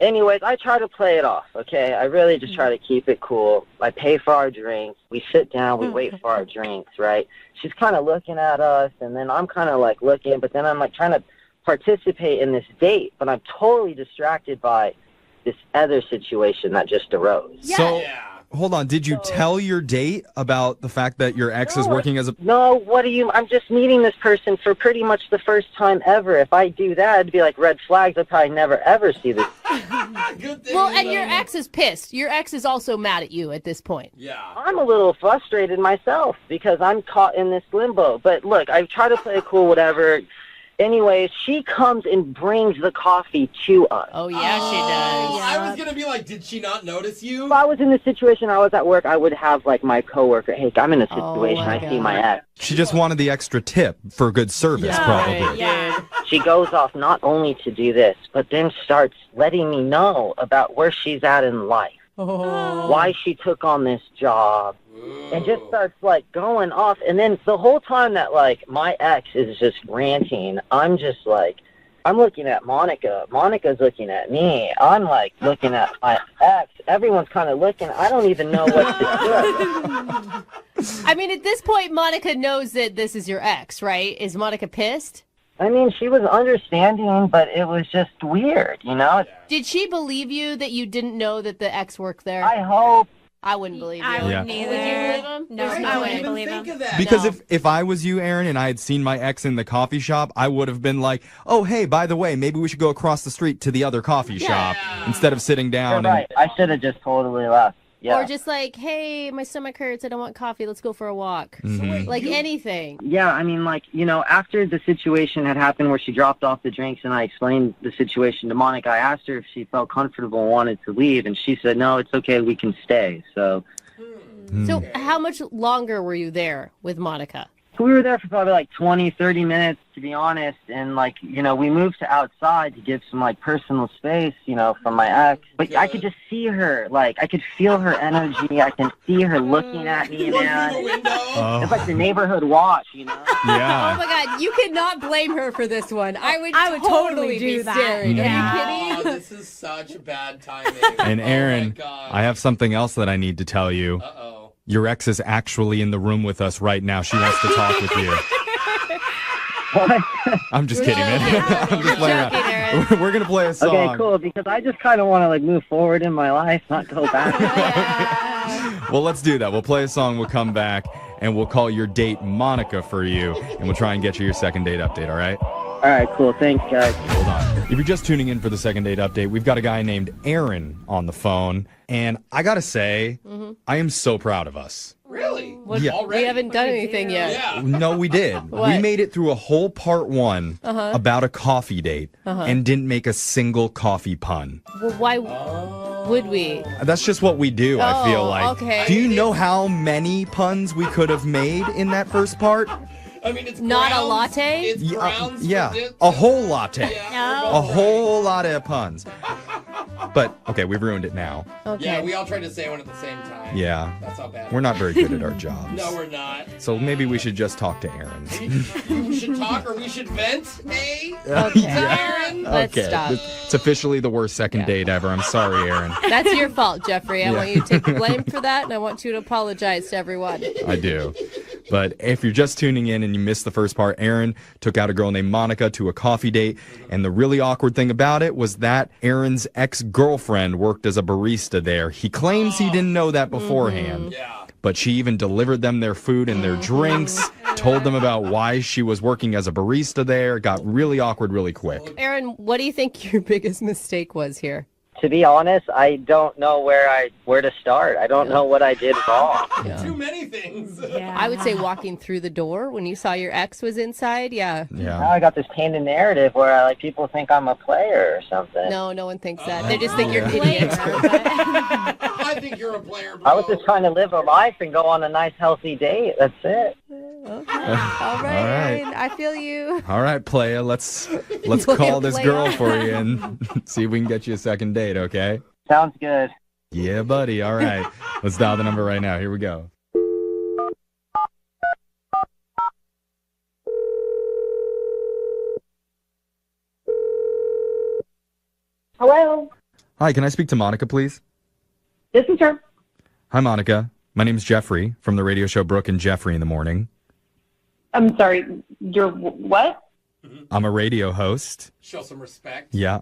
Anyways, I try to play it off, okay? I really just try to keep it cool. I pay for our drinks. We sit down. We wait for our drinks, right? She's kind of looking at us, and then I'm kind of looking, but then I'm trying to participate in this date, but I'm totally distracted by this other situation that just arose. So, hold on. Did you tell your date about the fact that your ex is working as a... No, I'm just meeting this person for pretty much the first time ever. If I do that, it'd be like red flags. I'd probably never, ever see this. Well, and your ex is pissed. Your ex is also mad at you at this point. Yeah. I'm a little frustrated myself because I'm caught in this limbo. But look, I try to play it cool, whatever. Anyways, she comes and brings the coffee to us. Oh, yeah, she does. I was going to be like, did she not notice you? If I was in the situation I was at work, I would have my coworker, hey, I'm in a situation, I see my ex. She just wanted the extra tip for good service, probably. Yeah. She goes off not only to do this, but then starts letting me know about where she's at in life. Why she took on this job. And just starts going off, and then the whole time that my ex is just ranting, I'm just I'm looking at Monica. Monica's looking at me. I'm looking at my ex. Everyone's kind of looking. I don't even know what to do. I mean, at this point, Monica knows that this is your ex, right? Is Monica pissed? I mean, she was understanding, but it was just weird, Did she believe you that you didn't know that the ex worked there? I hope. I wouldn't believe you. I wouldn't either. Would you believe him? No, I wouldn't believe him. Because if I was you, Aaron, and I had seen my ex in the coffee shop, I would have been like, oh, hey, by the way, maybe we should go across the street to the other coffee shop instead of sitting down. You're right. I should have just totally left. Yeah. Or just like, hey, my stomach hurts. I don't want coffee. Let's go for a walk. Like anything. Yeah, I mean, like, after the situation had happened where she dropped off the drinks and I explained the situation to Monica, I asked her if she felt comfortable and wanted to leave, and she said, no, it's okay, we can stay. So how much longer were you there with Monica? we were there for probably like 20, 30 minutes, to be honest. And like, we moved to outside to give some like personal space, from my ex. But I could just see her, like I could feel her energy. I can see her looking at me, man. It's like the neighborhood watch, Yeah. Oh my God, you cannot blame her for this one. I would totally do that. Staring. Yeah. Are you kidding? Oh, this is such bad timing. And Aaron, I have something else that I need to tell you. Uh-oh. Your ex is actually in the room with us right now. She wants to talk with you. I'm just kidding, man. I'm just playing around. We're going to play a song. Okay, cool, because I just kind of want to like move forward in my life, not go back. Well, let's do that. We'll play a song, we'll come back, and we'll call your date Monica for you, and we'll try and get you your second date update, all right? All right, cool. Thanks, guys. Hold on. If you're just tuning in for the second date update, we've got a guy named Aaron on the phone, and I got to say, I am so proud of us. Really? Yeah. We haven't done anything yet. Yeah. No, we did. What? We made it through a whole part one about a coffee date and didn't make a single coffee pun. Well, why would we? That's just what we do, I feel like. Okay. Do you know how many puns we could have made in that first part? I mean, it's Not grounds, a latte? It's grounds Yeah, for dips. a whole latte. Yeah. A whole lot of puns. But, okay, we've ruined it now. Okay. Yeah, we all tried to say one at the same time. Yeah. That's how bad. We're not very good at our jobs. No, we're not. So maybe we should just talk to Aaron. We should talk or we should vent, hey? Okay. Aaron? Let's Okay. stop. It's officially the worst second date ever. I'm sorry, Aaron. That's your fault, Jeffrey. I want you to take the blame for that, and I want you to apologize to everyone. I do. But if you're just tuning in and you missed the first part, Aaron took out a girl named Monica to a coffee date. And the really awkward thing about it was that Aaron's ex-girlfriend worked as a barista there. He claims he didn't know that beforehand. Yeah. But she even delivered them their food and their drinks, told them about why she was working as a barista there. It got really awkward really quick. Aaron, what do you think your biggest mistake was here? To be honest, I don't know where to start. I don't know what I did wrong. Too many things. Yeah. I would say walking through the door when you saw your ex was inside. Yeah. Now I got this painted narrative where people think I'm a player or something. No, no one thinks that. They just think you're an idiot. I think you're a player, bro. I was just trying to live a life and go on a nice, healthy date. That's it. All right, Aaron, I feel you. All right, playa, let's call this girl for you and see if we can get you a second date, okay? Sounds good. Yeah, buddy. All right. Let's dial the number right now. Here we go. Hello, Hi, can I speak to Monica, please? this is her. Hi, Monica. My name's Jeffrey from the radio show Brooke and Jeffrey in the Morning. I'm sorry, you're what? I'm a radio host. Show some respect. Yeah.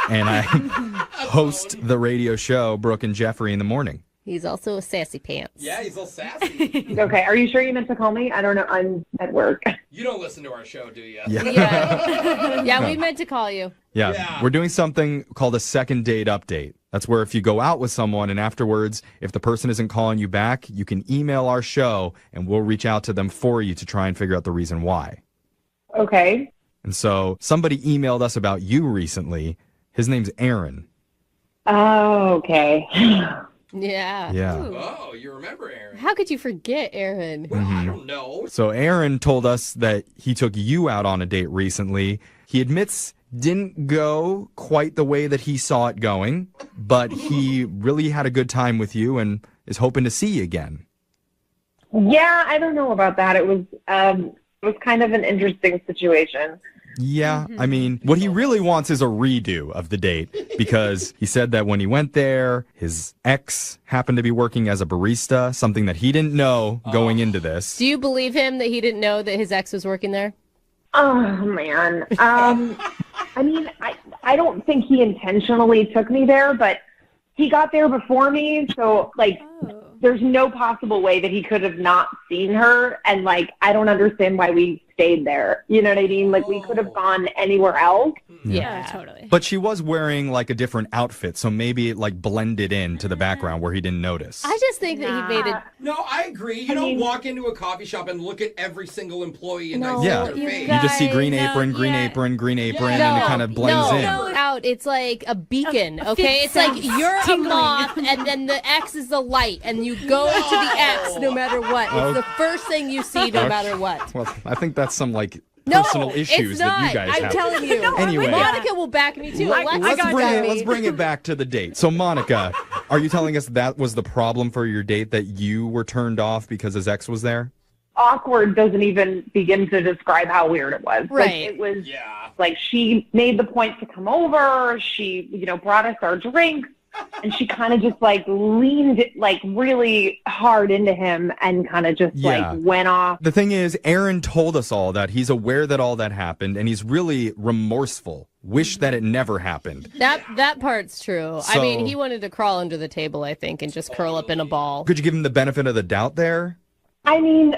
And I host the radio show Brooke and Jeffrey in the Morning. He's also a sassy pants. Yeah, he's all sassy. Okay, are you sure you meant to call me? I don't know, I'm at work. You don't listen to our show, do you? Yeah. Yeah, we meant to call you. Yeah. We're doing something called a second date update. That's where if you go out with someone and afterwards, if the person isn't calling you back, you can email our show and we'll reach out to them for you to try and figure out the reason why. Okay. And so somebody emailed us about you recently. His name's Aaron. Oh, okay. Yeah. Yeah. Ooh. Oh, you remember Aaron? How could you forget Aaron? Well, I don't know. So Aaron told us that he took you out on a date recently. He admits didn't go quite the way that he saw it going, but he really had a good time with you and is hoping to see you again. Yeah, I don't know about that. It was kind of an interesting situation. Yeah, I mean, what he really wants is a redo of the date because he said that when he went there, his ex happened to be working as a barista, something that he didn't know going into this. Do you believe him that he didn't know that his ex was working there? Oh, man. I mean, I don't think he intentionally took me there, but he got there before me, so, there's no possible way that he could have not seen her, and, I don't understand why we stayed there. You know what I mean? Like, we could have gone anywhere else. Yeah, totally. But she was wearing like a different outfit, so maybe it like blended into the background where he didn't notice. I just think that he made it. No, I agree. You don't walk into a coffee shop and look at every single employee and No, see Yeah, their face. you just see green apron, green apron, green apron, and it kind of blends in. Out. It's like a beacon, okay? It's like you're a moth, and then the X is the light, and you go to the X no matter what. It's the first thing you see no matter what. Well, I think that's some like No, personal issues it's that not. you guys I'm have. telling you. Anyway. Monica will back me too. Let's bring it back to the date. So, Monica, are you telling us that was the problem for your date, that you were turned off because his ex was there? Awkward doesn't even begin to describe how weird it was. Right. Like, it was like she made the point to come over. She, brought us our drinks. And she kind of just like leaned like really hard into him and kind of just like went off. The thing is, Aaron told us all that. He's aware that all that happened, and he's really remorseful. Wish that it never happened. That part's true. I mean, he wanted to crawl under the table, I think, and just curl up in a ball. Could you give him the benefit of the doubt there? I mean,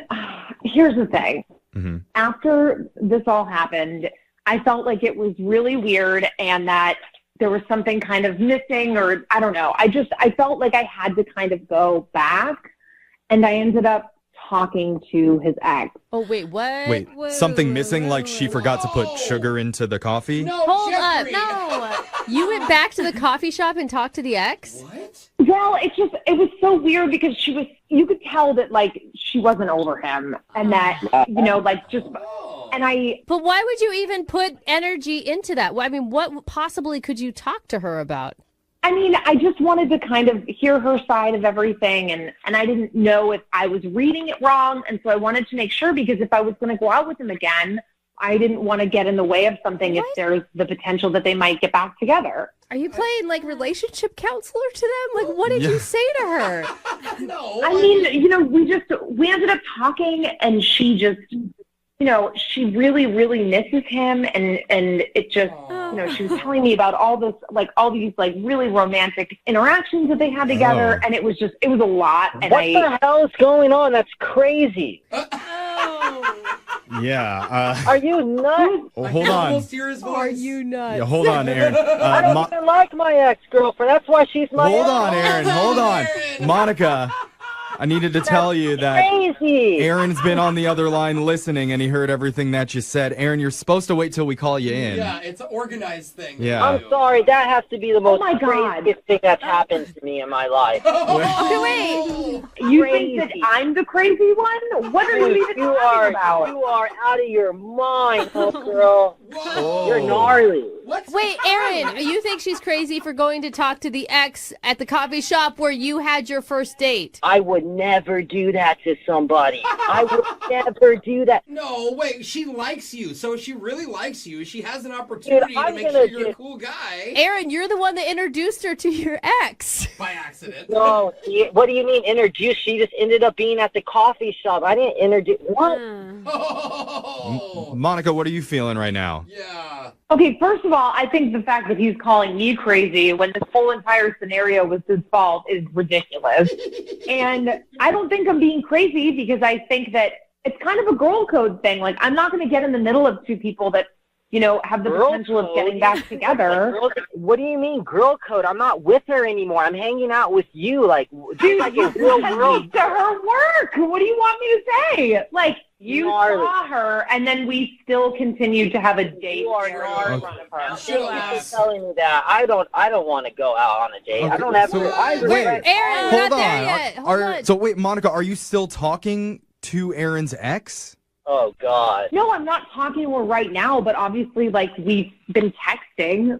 here's the thing. Mm-hmm. After this all happened, I felt like it was really weird and that there was something kind of missing, or I don't know. I felt like I had to kind of go back, and I ended up talking to his ex. Oh, wait, what? Wait, something missing, like she forgot to put sugar into the coffee? No, Hold Jeffrey. up. No. You went back to the coffee shop and talked to the ex? What? Well, it was so weird because you could tell that like she wasn't over him, and that, But why would you even put energy into that? I mean, what possibly could you talk to her about? I mean, I just wanted to kind of hear her side of everything, and I didn't know if I was reading it wrong, and so I wanted to make sure, because if I was going to go out with him again, I didn't want to get in the way of something if there's the potential that they might get back together. Are you playing like relationship counselor to them? Like, what did you say to her? No. I mean, we ended up talking, and she just, she really, really misses him, and it just, she was telling me about all these really romantic interactions that they had together, and it was a lot. And what the hell is going on? That's crazy. Yeah. Are you nuts? Oh, hold on. Are you nuts? Yeah, hold on, Aaron. I don't even like my ex-girlfriend. That's why she's my Hold on, Aaron. Hold on. Monica, I needed to tell you that crazy. Aaron's been on the other line listening, and he heard everything that you said. Aaron, you're supposed to wait till we call you in. Yeah, it's an organized thing. Yeah. I'm sorry. That has to be the most craziest thing that's happened to me in my life. Okay, wait. You think that I'm the crazy one? What are you even talking about? You are out of your mind, girl. You're gnarly. What? Wait, Aaron, you think she's crazy for going to talk to the ex at the coffee shop where you had your first date? I would never do that to somebody. I would never do that. No, wait. She likes you, so she really likes you. She has an opportunity to make sure you're a cool guy. Aaron, you're the one that introduced her to your ex. By accident. No, what do you mean introduce? She just ended up being at the coffee shop. I didn't introduce. What? Monica, what are you feeling right now? Yeah. Okay, first of all, I think the fact that he's calling me crazy when this whole entire scenario was his fault is ridiculous. And I don't think I'm being crazy, because I think that it's kind of a girl code thing. Like, I'm not going to get in the middle of two people that, have the potential of getting back together. What do you mean, girl code? I'm not with her anymore. I'm hanging out with you. Like, dude, like you sent me to her work. What do you want me to say? Like, you saw her, and then we still continued to have a date in front of her. You're telling me that. I don't want to go out on a date. Okay, I don't have so- to. Wait, Aaron, we're not there yet. So wait, Monica, are you still talking to Aaron's ex? Oh, God. No, I'm not talking to her right now, but obviously, we've been texting.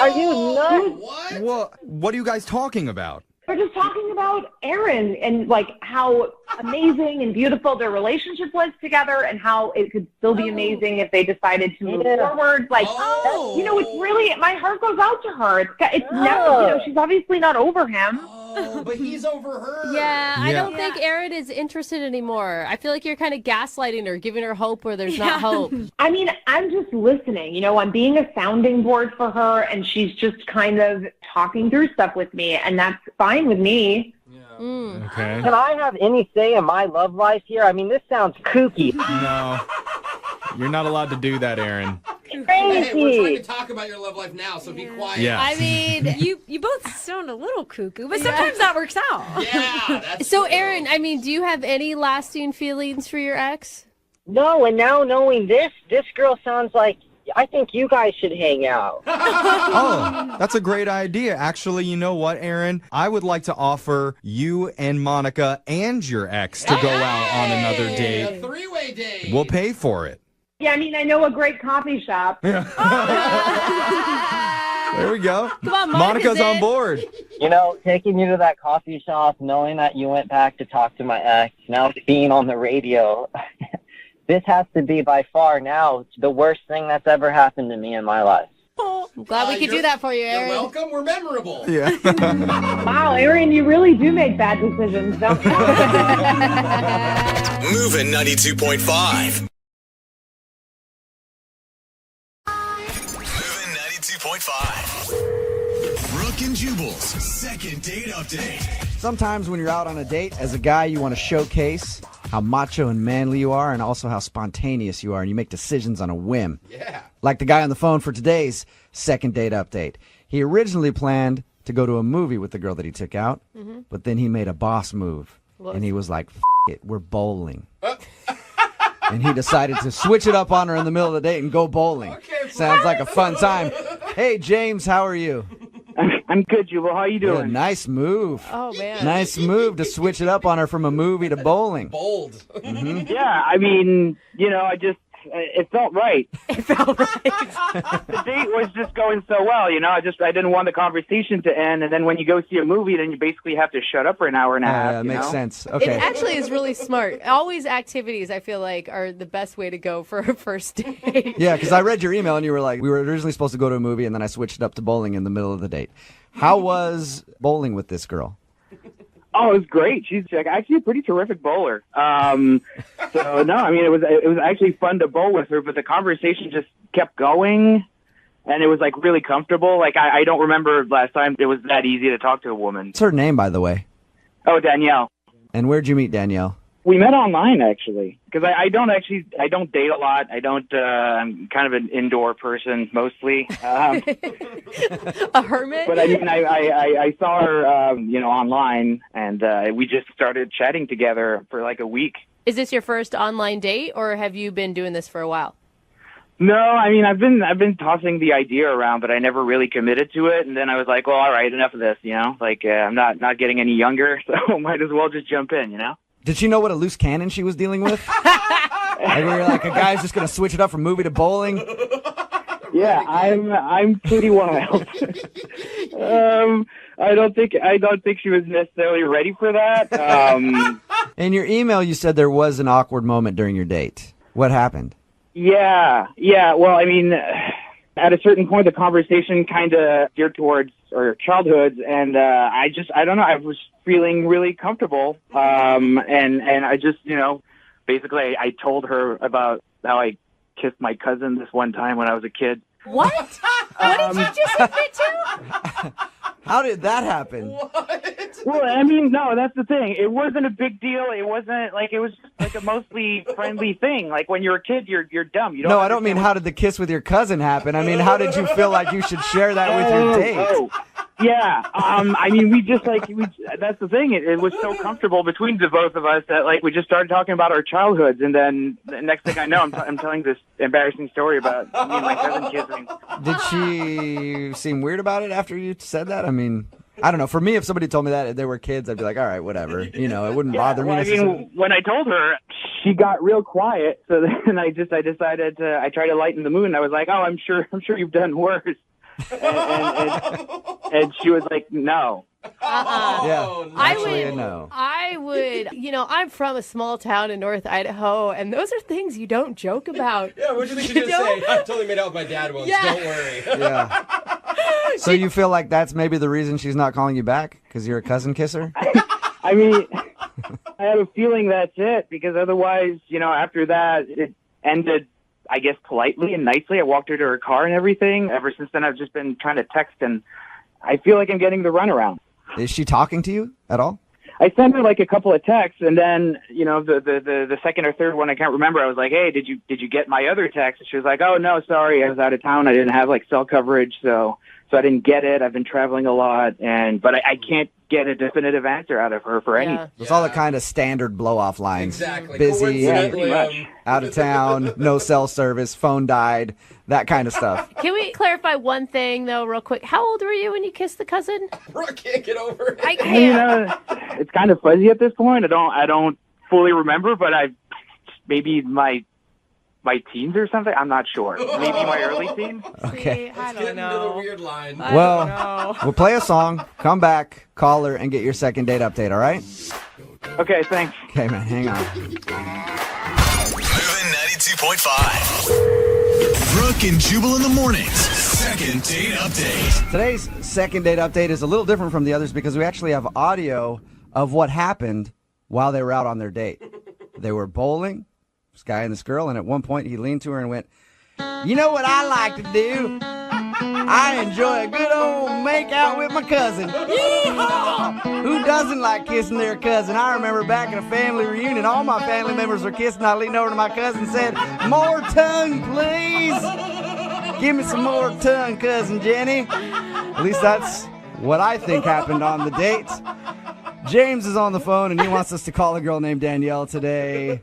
Are you nuts? What? Well, what are you guys talking about? We're just talking about Aaron and, how amazing and beautiful their relationship was together, and how it could still be amazing if they decided to move forward. It's really, my heart goes out to her. It's never, she's obviously not over him. Oh, but he's over her. Yeah, I don't think Aaron is interested anymore. I feel like you're kind of gaslighting her, giving her hope where there's not hope. I mean, I'm just listening. I'm being a sounding board for her, and she's just kind of talking through stuff with me, and that's fine with me. Yeah. Okay. Can I have any say in my love life here? I mean, this sounds kooky. No. You're not allowed to do that, Aaron. Hey, we're trying to talk about your love life now, so be quiet. Yeah. I mean, You both sound a little cuckoo, but sometimes that works out. Yeah, that's so true. Aaron, I mean, do you have any lasting feelings for your ex? No, and now knowing this girl sounds like, I think you guys should hang out. Oh, that's a great idea. Actually, you know what, Aaron? I would like to offer you and Monica and your ex to go out on another A date. three-way date. We'll pay for it. Yeah, I mean, I know a great coffee shop. There we go. Come on, Monica's on board. You know, taking you to that coffee shop, knowing that you went back to talk to my ex, now being on the radio, this has to be by far now the worst thing that's ever happened to me in my life. I'm glad we could do that for you, Aaron. You're welcome. We're memorable. Yeah. Wow, Aaron, you really do make bad decisions, don't you? Moving 92.5. Moving 92.5. Brooke and Jubal's second date update. Sometimes when you're out on a date, as a guy, you want to showcase how macho and manly you are and also how spontaneous you are, and you make decisions on a whim. Yeah. Like the guy on the phone for today's second date update. He originally planned to go to a movie with the girl that he took out, but then he made a boss move. And he was like, it, we're bowling. And he decided to switch it up on her in the middle of the date and go bowling. Okay, Sounds like a fun time. Hey, James, how are you? I'm good, Jubal. How you doing? Yeah, nice move. Oh, man. Nice move to switch it up on her from a movie to bowling. Bold. Yeah, I mean, you know, it felt right. It felt right. The date was just going so well, you know. I didn't want the conversation to end, and then when you go see a movie, then you basically have to shut up for an hour and a half. Yeah, makes sense. It Okay. actually is really smart. Always activities, I feel like, are the best way to go for a first date. Yeah, because I read your email and you were like, we were originally supposed to go to a movie and then I switched it up to bowling in the middle of the date. How was bowling with this girl? Oh, it was great. She's actually a pretty terrific bowler. So no, I mean it was actually fun to bowl with her, but the conversation just kept going, and it was like really comfortable. Like I don't remember last time it was that easy to talk to a woman. What's her name, by the way? Oh, Danielle. And where'd you meet Danielle? We met online actually, because I don't date a lot. I'm kind of an indoor person mostly. A hermit? But I mean, I saw her, online, and we just started chatting together for like a week. Is this your first online date, or have you been doing this for a while? No, I mean, I've been tossing the idea around, but I never really committed to it. And then I was like, well, all right, enough of this, you know? Like, I'm not getting any younger, so might as well just jump in, you know? Did she know what a loose cannon she was dealing with? Like, we were like, a guy's just going to switch it up from movie to bowling? Yeah, I'm pretty wild. I don't think she was necessarily ready for that. In your email, you said there was an awkward moment during your date. What happened? Yeah. Well, I mean, at a certain point, the conversation kind of geared towards our childhoods, and I don't know. I was feeling really comfortable, and I just, basically, I told her about how I kissed my cousin this one time when I was a kid. What? What did you just admit to? How did that happen? What? Well, I mean, no, that's the thing. It wasn't a big deal. It was just like a mostly friendly thing. Like when you're a kid, you're dumb. You don't. No, I don't mean how did the kiss with your cousin happen. I mean, how did you feel like you should share that with your date? Oh. Yeah, I mean, that's the thing. It was so comfortable between the both of us that we just started talking about our childhoods, and then the next thing I know, I'm telling this embarrassing story about me and my cousin kissing. Did she seem weird about it after you said that? I mean, I don't know. For me, if somebody told me that if they were kids, I'd be like, all right, whatever. It wouldn't bother me. I mean, when I told her, she got real quiet. So then I decided I tried to lighten the mood. And I was like, oh, I'm sure you've done worse. And she was like, no. Yeah, actually, no. I would, I'm from a small town in North Idaho, and those are things you don't joke about. Yeah, what do you think she's going to say? I totally made out with my dad once, don't worry. Yeah. So you feel like that's maybe the reason she's not calling you back? Because you're a cousin kisser? I mean, I have a feeling that's it, because otherwise, after that, it ended, I guess, politely and nicely. I walked her to her car and everything. Ever since then, I've just been trying to text, and I feel like I'm getting the runaround. Is she talking to you at all? I sent her like a couple of texts, and then the second or third one, I can't remember. I was like, "Hey, did you get my other text?" And she was like, "Oh no, sorry, I was out of town. I didn't have like cell coverage, so I didn't get it. I've been traveling a lot, but I can't get a definitive answer out of her for anything." It's all the kind of standard blow-off lines. Exactly. Busy, Coincidentally, out of town, no cell service, phone died, that kind of stuff. Can we clarify one thing, though, real quick? How old were you when you kissed the cousin? Brooke can't get over it. I can't. It's kind of fuzzy at this point. I don't fully remember, but maybe my teens or something. I'm not sure. Maybe my early teens. Okay. I Getting don't know. into the weird line. Well, we'll play a song, come back, call her, and get your second date update, all right? Okay, thanks. Okay, man, hang on. Moving 92.5. Brooke and Jubal in the mornings. Second date update. Today's second date update is a little different from the others because we actually have audio of what happened while they were out on their date. They were bowling, this guy and this girl, and at one point he leaned to her and went, "You know what I like to do? I enjoy a good old make out with my cousin." Yeehaw! Who doesn't like kissing their cousin? I remember back at a family reunion, all my family members were kissing. I leaned over to my cousin and said, "More tongue, please. Give me some more tongue, cousin Jenny." At least that's what I think happened on the date. James is on the phone, and he wants us to call a girl named Danielle today.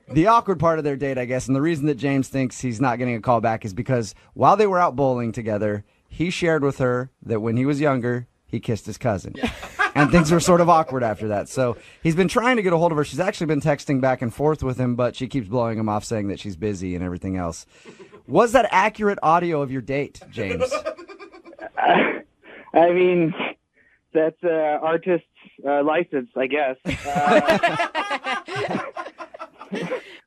The awkward part of their date, I guess, and the reason that James thinks he's not getting a call back is because while they were out bowling together, he shared with her that when he was younger, he kissed his cousin. And things were sort of awkward after that. So he's been trying to get a hold of her. She's actually been texting back and forth with him, but she keeps blowing him off, saying that she's busy and everything else. Was that accurate audio of your date, James? I mean, that's artist's license, I guess.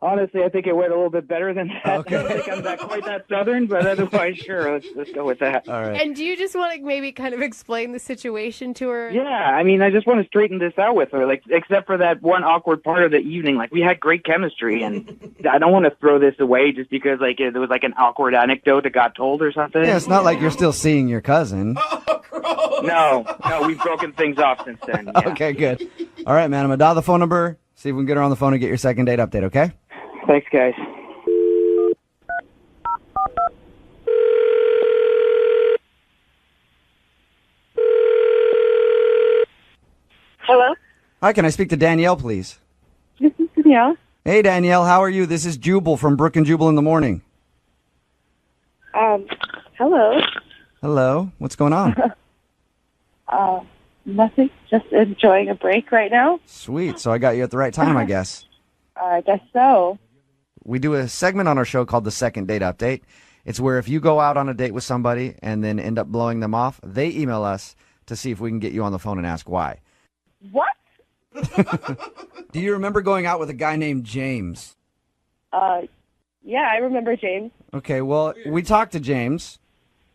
Honestly, I think it went a little bit better than that. Okay. I don't think I'm quite that southern, but otherwise, sure, let's go with that. All right. And do you just want to maybe kind of explain the situation to her? Yeah, I mean, I just want to straighten this out with her, like, except for that one awkward part of the evening. Like, we had great chemistry, and I don't want to throw this away just because, like, there was, like, an awkward anecdote that got told or something. Yeah, it's not like you're still seeing your cousin. No, we've broken things off since then. Yeah. Okay, good. All right, man, I'm going to dial the phone number, see if we can get her on the phone and get your second date update, okay? Thanks, guys. Hello? Hi, can I speak to Danielle, please? This is Danielle. Hey, Danielle, how are you? This is Jubal from Brooke and Jubal in the morning. Hello. Hello, what's going on? Nothing. Just enjoying a break right now. Sweet, so I got you at the right time, I guess. I guess so. We do a segment on our show called the Second Date Update. It's where if you go out on a date with somebody and then end up blowing them off, they email us to see if we can get you on the phone and ask why. What? Do you remember going out with a guy named James? Yeah, I remember James. Okay, well, we talked to James,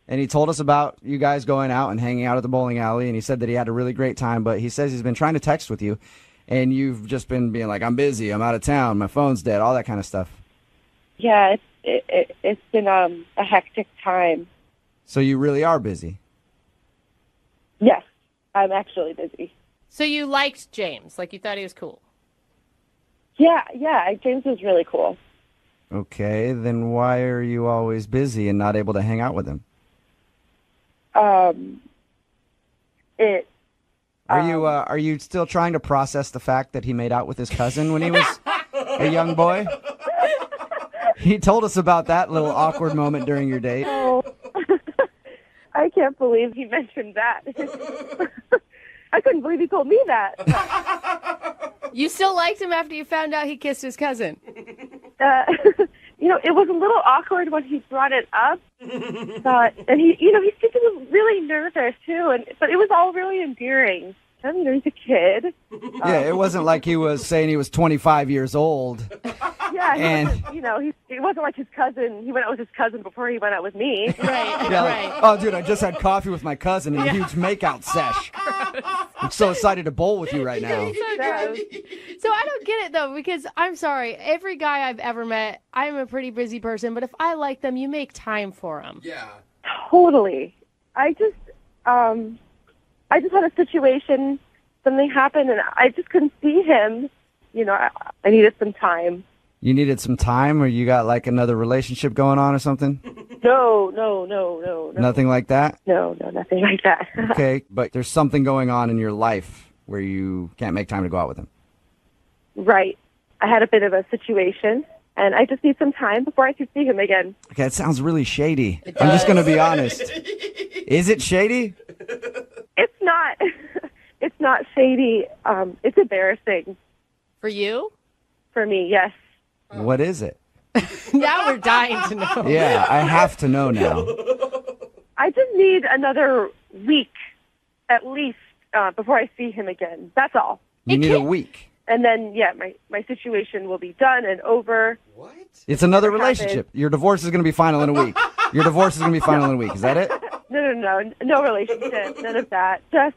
and he told us about you guys going out and hanging out at the bowling alley, and he said that he had a really great time, but he says he's been trying to text with you, and you've just been being like, "I'm busy, I'm out of town, my phone's dead," all that kind of stuff. Yeah, it's been a hectic time. So you really are busy? Yes, I'm actually busy. So you liked James, like you thought he was cool. Yeah, James was really cool. Okay, then why are you always busy and not able to hang out with him? Are you still trying to process the fact that he made out with his cousin when he was a young boy? He told us about that little awkward moment during your date. Oh, I can't believe he mentioned that. I couldn't believe he told me that. You still liked him after you found out he kissed his cousin? It was a little awkward when he brought it up. And he was really nervous too, but it was all really endearing. He's a kid. Yeah, it wasn't like he was saying he was 25 years old. Yeah, he wasn't like his cousin. He went out with his cousin before he went out with me. Right, Yeah, right. like, "Oh, dude, I just had coffee with my cousin in a huge makeout sesh. I'm so excited to bowl with you right now." So I don't get it, though, because I'm sorry. Every guy I've ever met, I'm a pretty busy person, but if I like them, you make time for them. Yeah. Totally. I just had a situation something happened, and I just couldn't see him. You know, I needed some time. You needed some time, or you got like another relationship going on or something? No. Nothing like that? No, nothing like that. Okay, but there's something going on in your life where you can't make time to go out with him. Right. I had a bit of a situation, and I just need some time before I can see him again. Okay, it sounds really shady. I'm just going to be honest. Is it shady? It's not. It's not shady. It's embarrassing. For you? For me, yes. What is it? Now we're dying to know. Yeah, I have to know now. I just need another week, at least, before I see him again. That's all. You need a week. And then, yeah, my situation will be done and over. What? It's another relationship. Your divorce is going to be final in a week. Your divorce is going to be final in a week. Is that it? No relationship. None of that. Just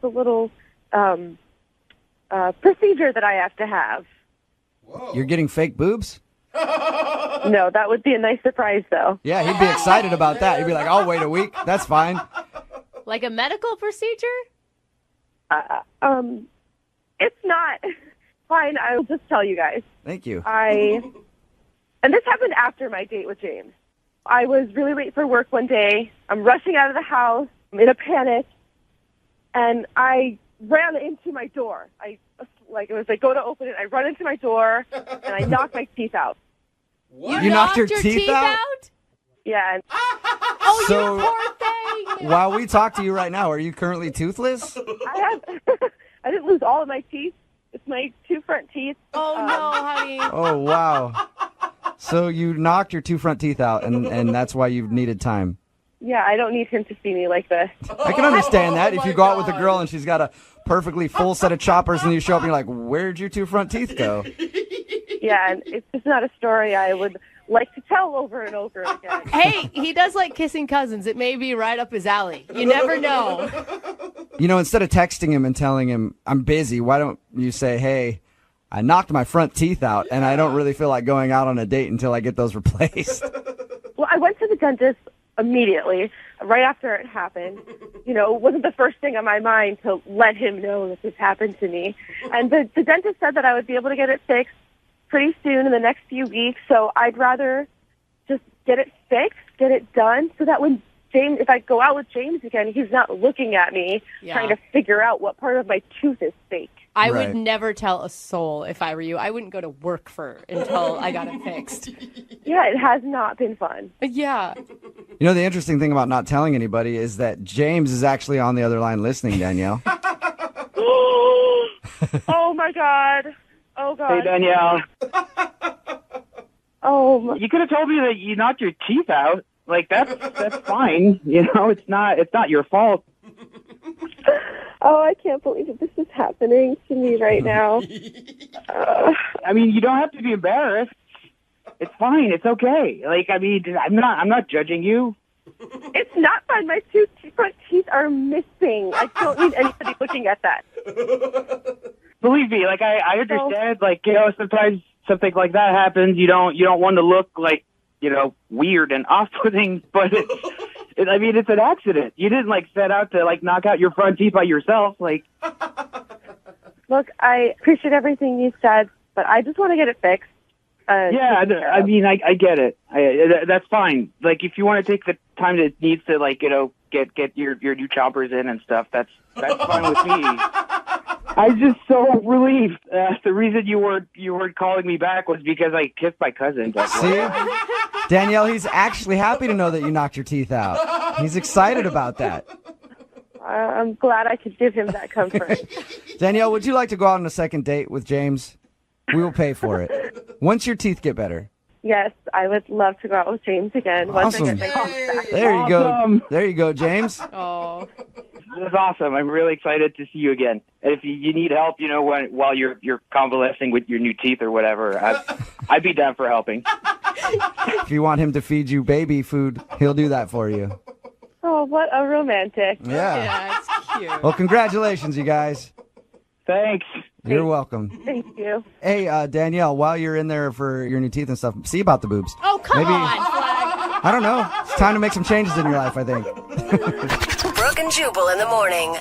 a little procedure that I have to have. Whoa. You're getting fake boobs? No, that would be a nice surprise, though. Yeah, he'd be excited about that. He'd be like, I'll wait a week. That's fine. Like a medical procedure? It's not. Fine, I'll just tell you guys. Thank you. And this happened after my date with James. I was really late for work one day. I'm rushing out of the house. I'm in a panic. And I ran into my door. It was like, go to open it. I run into my door, and I knocked my teeth out. What? You knocked your teeth out? Yeah. Oh, So- you poor thing. While we talk to you right now, are you currently toothless? I didn't lose all of my teeth. It's my two front teeth. Oh, no, honey. Oh, wow. So you knocked your two front teeth out, and that's why you needed time. Yeah, I don't need him to see me like this. I can understand that. If you go out with a girl and she's got a perfectly full set of choppers and you show up and you're like, where'd your two front teeth go? Yeah, and it's just not a story I would like to tell over and over again. Hey, he does like kissing cousins. It may be right up his alley. You never know. You know, instead of texting him and telling him, I'm busy, why don't you say, hey, I knocked my front teeth out and I don't really feel like going out on a date until I get those replaced. Well, I went to the dentist immediately, right after it happened. You know, it wasn't the first thing on my mind to let him know that this happened to me. And the dentist said that I would be able to get it fixed pretty soon in the next few weeks. So I'd rather just get it fixed, get it done, so that when James, if I go out with James again, he's not looking at me trying to figure out what part of my tooth is fake. I would never tell a soul if I were you. I wouldn't go to work until I got it fixed. Yeah, it has not been fun. Yeah. You know, the interesting thing about not telling anybody is that James is actually on the other line listening, Danielle. Oh, my God. Oh, God. Hey, Danielle. Oh. You could have told me that you knocked your teeth out. Like, that's fine. You know, it's not your fault. Oh, I can't believe that this is happening to me right now. I mean, you don't have to be embarrassed. It's fine. It's okay. Like, I mean, I'm not judging you. It's not fun. My two front teeth are missing. I don't need anybody looking at that. Believe me, like I understand. Like, you know, sometimes something like that happens. You don't want to look like, you know, weird and off-putting, but I mean, it's an accident. You didn't like set out to like knock out your front teeth by yourself. Like, look, I appreciate everything you said, but I just want to get it fixed. Yeah, I mean, I get it. That's fine. Like, if you want to take the time that it needs to, like, you know, get your new choppers in and stuff, that's fine with me. I'm just so relieved. The reason you weren't calling me back was because I kissed my cousin. See? Danielle, he's actually happy to know that you knocked your teeth out. He's excited about that. I'm glad I could give him that comfort. Danielle, would you like to go out on a second date with James? We will pay for it. Once your teeth get better. Yes, I would love to go out with James again. Once I get my teeth back. There you go. There you go, James. Oh. This is awesome. I'm really excited to see you again. And if you need help, you know, while you're convalescing with your new teeth or whatever, I'd be down for helping. If you want him to feed you baby food, he'll do that for you. Oh, what a romantic. Yeah. It's cute. Well, congratulations, you guys. Thanks. You're welcome. Thank you. Hey, Danielle, while you're in there for your new teeth and stuff, see about the boobs. Oh, come on, Flag. I don't know. It's time to make some changes in your life, I think. Brooke and Jubal in the morning.